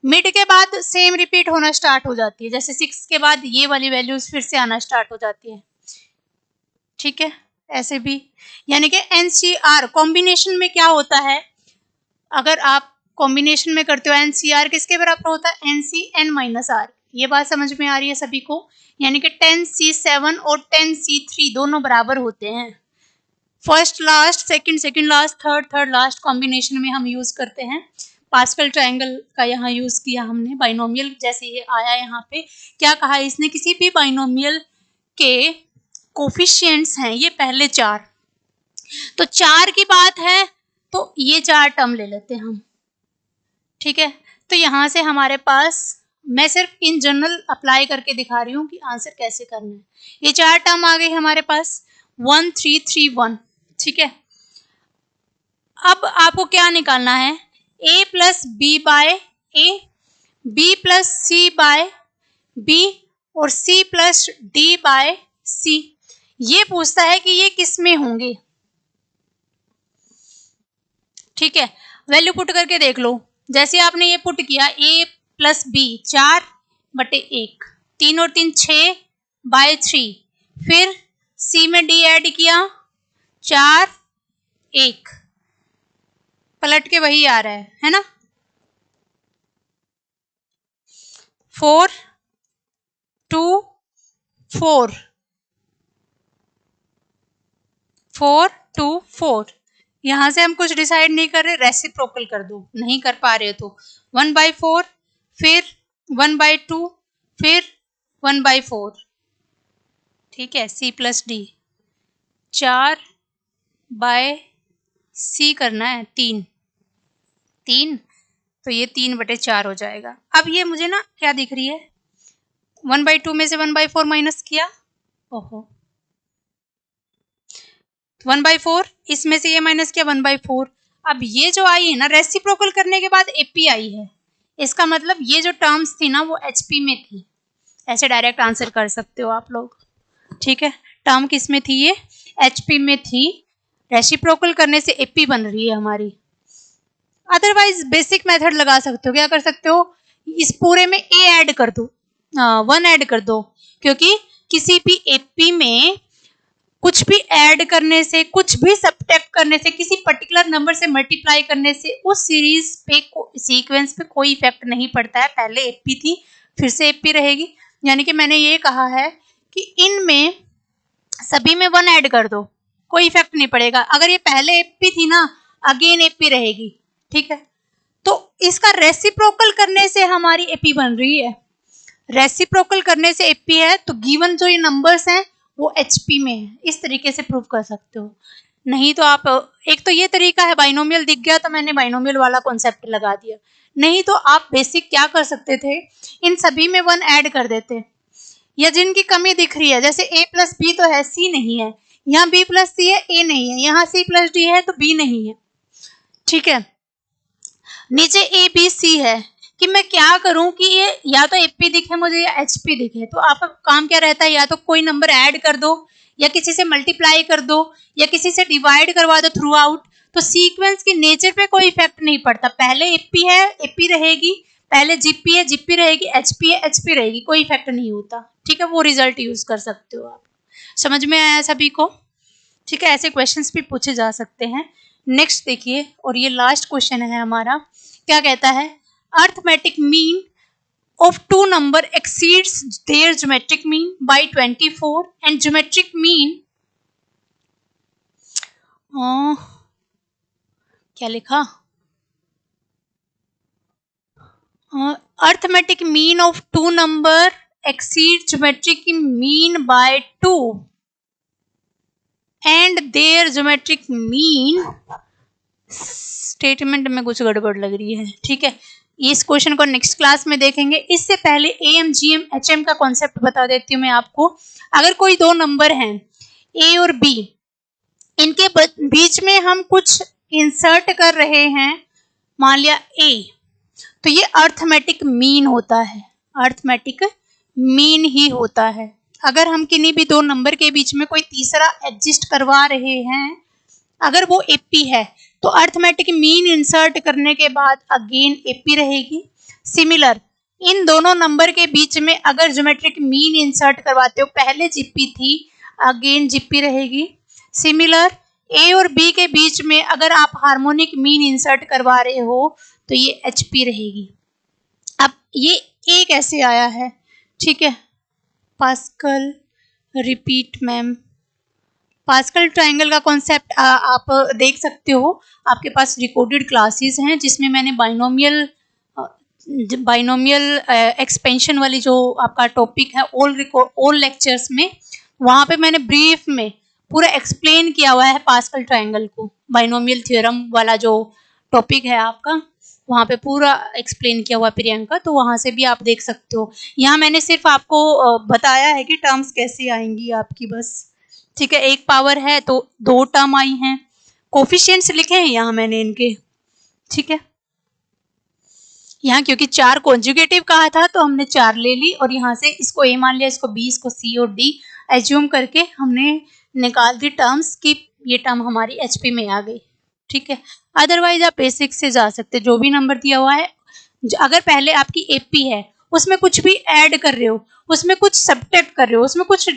मिड के बाद सेम रिपीट होना स्टार्ट हो जाती है, जैसे 6 के बाद ये वाली वैल्यूज फिर से आना स्टार्ट हो जाती है। ठीक है, ऐसे भी, यानी कि NCR कॉम्बिनेशन में क्या होता है, अगर आप कॉम्बिनेशन में करते हो NCR किसके बराबर होता है, NCn-R। ये बात समझ में आ रही है सभी को, यानी कि 10C7 और 10C3 दोनों बराबर होते हैं। First last, second last, third last combination में हम यूज करते हैं। पास्कल ट्रायंगल का यहाँ यूज किया हमने, बाइनोमियल जैसे ये आया यहाँ पे, क्या कहा इसने, किसी भी बाइनोमियल के कोफिशिएंट्स हैं ये पहले 4, तो 4 की बात है तो ये 4 टर्म ले लेते हैं हम। ठीक है, तो यहाँ से हमारे पास, मैं सिर्फ इन जनरल अप्लाई करके दिखा रही हूँ कि आंसर कैसे करना है। ये 4 टर्म आ गई हमारे पास 1 3 3 1। ठीक है, अब आपको क्या निकालना है, a + b/a, b + c/b और c प्लस डी बाय सी। ये पूछता है कि ये किस में होंगे, ठीक है। वैल्यू पुट करके देख लो। जैसे आपने ये पुट किया a प्लस बी 4/1, 3 और 3 6/3, फिर c में d ऐड किया 4 1, पलट के वही आ रहा है ना। 4 2 4 4 2 4। यहां से हम कुछ डिसाइड नहीं कर रहे, रेसिप्रोकल कर दो, नहीं कर पा रहे तो 1/4, फिर 1/2, फिर 1/4, ठीक है। c प्लस डी 4/c करना है 3, तो ये 3/4 हो जाएगा। अब ये मुझे ना क्या दिख रही है, 1/2 में से 1/4 माइनस किया, ओहो 1/4, इसमें से ये माइनस किया 1/4। अब ये जो आई है ना, रेसिप्रोकल करने के बाद एपी आई है, इसका मतलब ये जो टर्म्स थी ना वो एचपी में थी। ऐसे डायरेक्ट आंसर कर सकते हो आप लोग, ठीक है। टर्म किस में थी, ये एचपी में थी, रेसिप्रोकल करने से एपी बन रही है हमारी। अदरवाइज बेसिक मेथड लगा सकते हो, क्या कर सकते हो, इस पूरे में ए ऐड कर दो, 1 ऐड कर दो, क्योंकि किसी भी एपी में कुछ भी ऐड करने से, कुछ भी सब्ट्रैक्ट करने से, किसी पर्टिकुलर नंबर से मल्टीप्लाई करने से उस सीरीज पे सीक्वेंस पे कोई इफेक्ट नहीं पड़ता है। पहले एपी थी, फिर से एपी रहेगी। यानी कि मैंने ये कहा है कि इनमें सभी में 1 ऐड कर दो, कोई इफेक्ट नहीं पड़ेगा। अगर ये पहले एपी थी ना, अगेन एपी रहेगी, ठीक है। तो इसका रेसिप्रोकल करने से हमारी एपी बन रही है, रेसिप्रोकल करने से एपी है, तो गिवन जो ये नंबर्स हैं वो एचपी में है। इस तरीके से प्रूव कर सकते हो। नहीं तो आप, एक तो ये तरीका है, बाइनोमियल दिख गया तो मैंने बाइनोमियल वाला कॉन्सेप्ट लगा दिया। नहीं तो आप बेसिक क्या कर सकते थे, इन सभी में 1 ऐड कर देते, या जिनकी कमी दिख रही है, जैसे a प्लस बी तो है, c नहीं है, यहाँ b प्लस सी है, a नहीं है, यहाँ c प्लस डी है तो b नहीं है, ठीक है। नीचे a b c है, कि मैं क्या करूं कि ये या तो एपी दिखे मुझे या एचपी दिखे। तो आपका काम क्या रहता है, या तो कोई नंबर ऐड कर दो, या किसी से मल्टीप्लाई कर दो, या किसी से डिवाइड करवा दो थ्रू आउट। तो सीक्वेंस के नेचर पे कोई इफेक्ट नहीं पड़ता। पहले एपी है, एपी रहेगी, पहले जीपी है, जीपी रहेगी, एचपी है, एचपी रहेगी, कोई इफेक्ट नहीं होता, ठीक है। वो रिजल्ट यूज कर सकते हो आप। समझ में आया सभी को, ठीक है। ऐसे क्वेश्चंस भी पूछे जा सकते हैं। नेक्स्ट देखिए, और ये लास्ट क्वेश्चन है हमारा, क्या कहता है, arithmetic mean of two number exceeds their geometric mean by 24 and geometric mean क्या लिखा, arithmetic mean of two number exceeds geometric mean by 2 and their geometric mean, statement में कुछ गड़बड़ लग रही है, ठीक है। इस क्वेश्चन को नेक्स्ट क्लास में देखेंगे। इससे पहले एम जीएम एचएम का कॉन्सेप्ट बता देती हूँ मैं आपको। अगर कोई दो नंबर हैं ए और बी, इनके बीच में हम कुछ इंसर्ट कर रहे हैं, मान लिया ए, तो ये अर्थमेटिक मीन होता है, अर्थमेटिक मीन ही होता है। अगर हम किन्हीं भी दो नंबर के बीच में कोई तीसरा एडजस्ट करवा रहे हैं, अगर वो एपी है तो अर्थमेटिक मीन इंसर्ट करने के बाद अगेन एपी रहेगी। सिमिलर इन दोनों नंबर के बीच में अगर ज्योमेट्रिक मीन इंसर्ट करवाते हो, पहले जीपी थी, अगेन जीपी रहेगी। सिमिलर ए और बी के बीच में अगर आप हार्मोनिक मीन इंसर्ट करवा रहे हो तो ये एचपी रहेगी। अब ये ए कैसे आया है, ठीक है, pascal repeat ma'am, pascal triangle का कॉन्सेप्ट आप देख सकते हो। आपके पास रिकॉर्डेड क्लासेस हैं जिसमें मैंने बाइनोमियल एक्सपेंशन वाली जो आपका टॉपिक है, ऑल लेक्चर्स में, वहाँ पे मैंने ब्रीफ में पूरा एक्सप्लेन किया हुआ है पास्कल ट्रायंगल को। बाइनोमियल थ्योरम वाला जो टॉपिक है आपका, वहाँ पे पूरा एक्सप्लेन किया हुआ प्रियंका, तो वहाँ से भी आप देख सकते हो। यहाँ मैंने सिर्फ आपको बताया है कि टर्म्स कैसे आएंगी आपकी, बस, ठीक है। एक पावर है तो दो टर्म आई हैं, कोफिशिएंट्स लिखे हैं यहाँ मैंने इनके, ठीक है। यहाँ क्योंकि 4 कॉन्जुगेटिव कहा था तो हमने 4 ले ली और यहाँ से इसको ए मान लिया, इसको बी, इसको सी और डी एज्यूम करके हमने निकाल दी टर्म्स की ये टर्म हमारी एचपी में आ गई। ठीक है, अदरवाइज आप बेसिक से जा सकते, जो भी नंबर दिया हुआ है, अगर पहले आपकी एपी है उसमें कुछ भी ऐड कर रहे हो, उसमें कुछ सब्ट्रैक्ट कर रहे हो, उसमें कुछ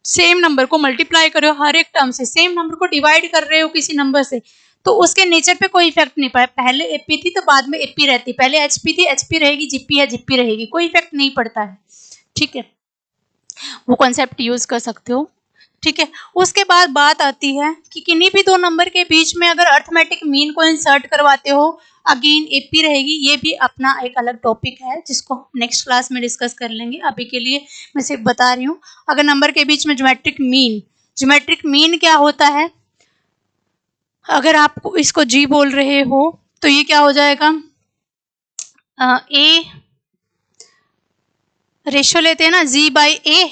सेम नंबर को मल्टीप्लाई कर रहे हो, हर एक टर्म से सेम नंबर को डिवाइड कर रहे हो किसी नंबर से, तो उसके नेचर पे कोई इफेक्ट नहीं पड़ा। पहले एपी थी तो बाद में एपी रहती, पहले एचपी थी, एचपी रहेगी, जीपी है, जीपी रहेगी, कोई इफेक्ट नहीं पड़ता है। ठीक है, वो कॉन्सेप्ट यूज कर सकते हो। ठीक है, उसके बाद बात आती है कि किन्हीं भी दो नंबर के बीच में अगर अर्थमेटिक मीन को इंसर्ट करवाते हो, अगेन एपी रहेगी। ये भी अपना एक अलग टॉपिक है जिसको नेक्स्ट क्लास में डिस्कस कर लेंगे। अभी के लिए मैं सिर्फ बता रही हूँ, अगर नंबर के बीच में ज्योमेट्रिक मीन क्या होता है, अगर आप इसको जी बोल रहे हो तो ये क्या हो जाएगा, ए रेशियो लेते हैं ना, जी by A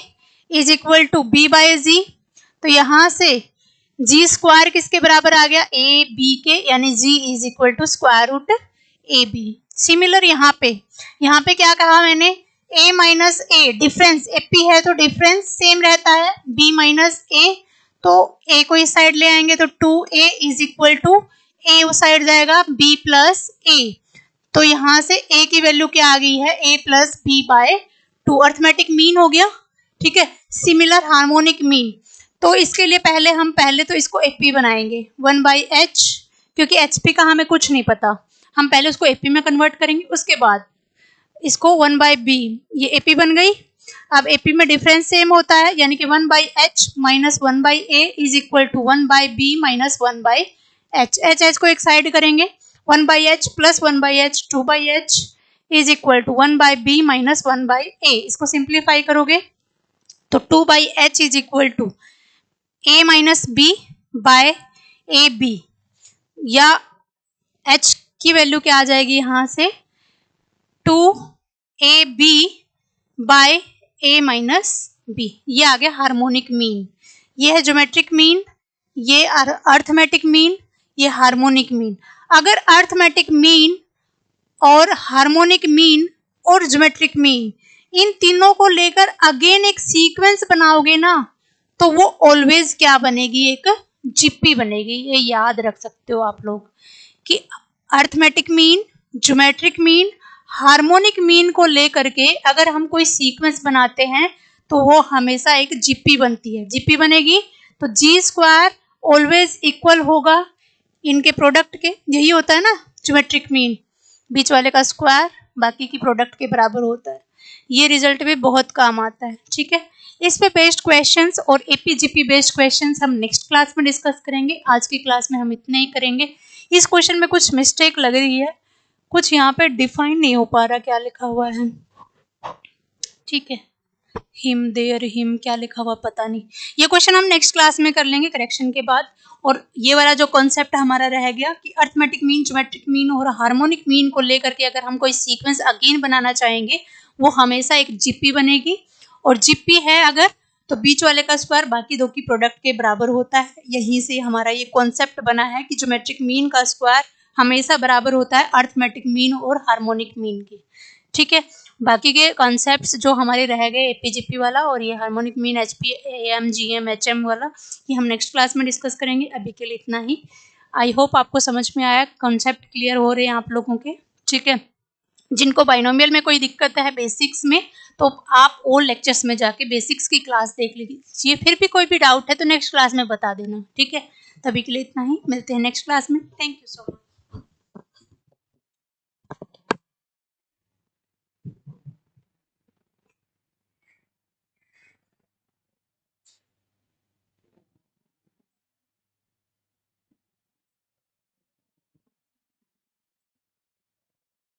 is equal to be by जी, तो यहां से जी स्क्वायर किसके बराबर आ गया, ए बी के, यानी g is equal to square root a b. Similar यहाँ पे क्या कहा मैंने, a minus a, difference AP है तो डिफरेंस सेम रहता है, बी माइनस ए, तो ए को इस साइड ले आएंगे तो 2a इज इक्वल टू ए उस साइड जाएगा b प्लस ए, तो यहां से a की वैल्यू क्या आ गई है, a plus B by 2, arithmetic mean हो गया। ठीक है, सिमिलर हार्मोनिक मीन, तो इसके लिए पहले तो इसको एपी बनाएंगे 1/h, क्योंकि एचपी का हमें कुछ नहीं पता, हम पहले उसको एपी में कन्वर्ट करेंगे, उसके बाद इसको 1/b, ये एपी बन गई। अब एपी में डिफरेंस सेम होता है, यानी कि 1/h minus 1/a is equal to 1/b minus 1/h, h को एक साइड करेंगे, 1/h plus 1/h 2/h is equal to 1/b minus 1/a, इसको सिंप्लीफाई करोगे तो 2/h is equal to a minus b by A B, या h की value क्या आ जाएगी यहाँ से 2ab bye a minus b, ये आ गया हार्मोनिक मीन। ये है ज्योमेट्रिक मीन, ये अर्थमेटिक मीन, ये हार्मोनिक मीन। अगर अर्थमेटिक मीन और हार्मोनिक मीन और ज्योमेट्रिक मीन इन तीनों को लेकर अगेन एक सीक्वेंस बनाओगे ना, तो वो ऑलवेज क्या बनेगी, एक जीपी बनेगी। ये याद रख सकते हो आप लोग कि arithmetic mean, geometric mean, harmonic mean को लेकर के अगर हम कोई सीक्वेंस बनाते हैं तो वो हमेशा एक जीपी बनती है। जीपी बनेगी तो जी स्क्वायर ऑलवेज इक्वल होगा इनके प्रोडक्ट के, यही होता है ना ज्योमेट्रिक मीन, बीच वाले का स्क्वायर बाकी की प्रोडक्ट के बराबर होता है। ये रिजल्ट भी बहुत काम आता है। ठीक है, इस पे बेस्ड क्वेश्चंस और एपीजीपी बेस्ड क्वेश्चंस हम नेक्स्ट क्लास में डिस्कस करेंगे। आज की क्लास में हम इतना ही करेंगे। इस क्वेश्चन में कुछ मिस्टेक लग रही है, कुछ यहाँ पे डिफाइन नहीं हो पा रहा क्या लिखा हुआ है। ठीक है, हिम देयर हिम क्या लिखा हुआ पता नहीं, ये क्वेश्चन हम नेक्स्ट क्लास में कर लेंगे करेक्शन के बाद। और ये वाला जो कॉन्सेप्ट हमारा रह गया कि अर्थमेटिक मीन, ज्योमेट्रिक मीन और हार्मोनिक मीन को लेकर के अगर हम कोई सीक्वेंस अगेन बनाना चाहेंगे वो हमेशा एक जीपी बनेगी, और जीपी है अगर तो बीच वाले का स्क्वायर बाकी दो की प्रोडक्ट के बराबर होता है। यहीं से हमारा ये कॉन्सेप्ट बना है कि ज्योमेट्रिक मीन का स्क्वायर हमेशा बराबर होता है अर्थमेटिक मीन और हार्मोनिक मीन की। ठीक है, बाकी के कॉन्सेप्ट्स जो हमारे रह गए एपीजीपी वाला और ये harmonic mean, HP, am, GM, HM वाला, ये हम नेक्स्ट क्लास में डिस्कस करेंगे। अभी के लिए इतना ही। आई होप आपको समझ में आया, कॉन्सेप्ट क्लियर हो रहे हैं आप लोगों के। ठीक है, जिनको बाइनोमियल में कोई दिक्कत है बेसिक्स में, तो आप और लेक्चर्स में जाके बेसिक्स की क्लास देख लीजिए। फिर भी कोई भी डाउट है तो नेक्स्ट क्लास में बता देना। ठीक है, तभी के लिए इतना ही, मिलते हैं नेक्स्ट क्लास में। Thank you so much.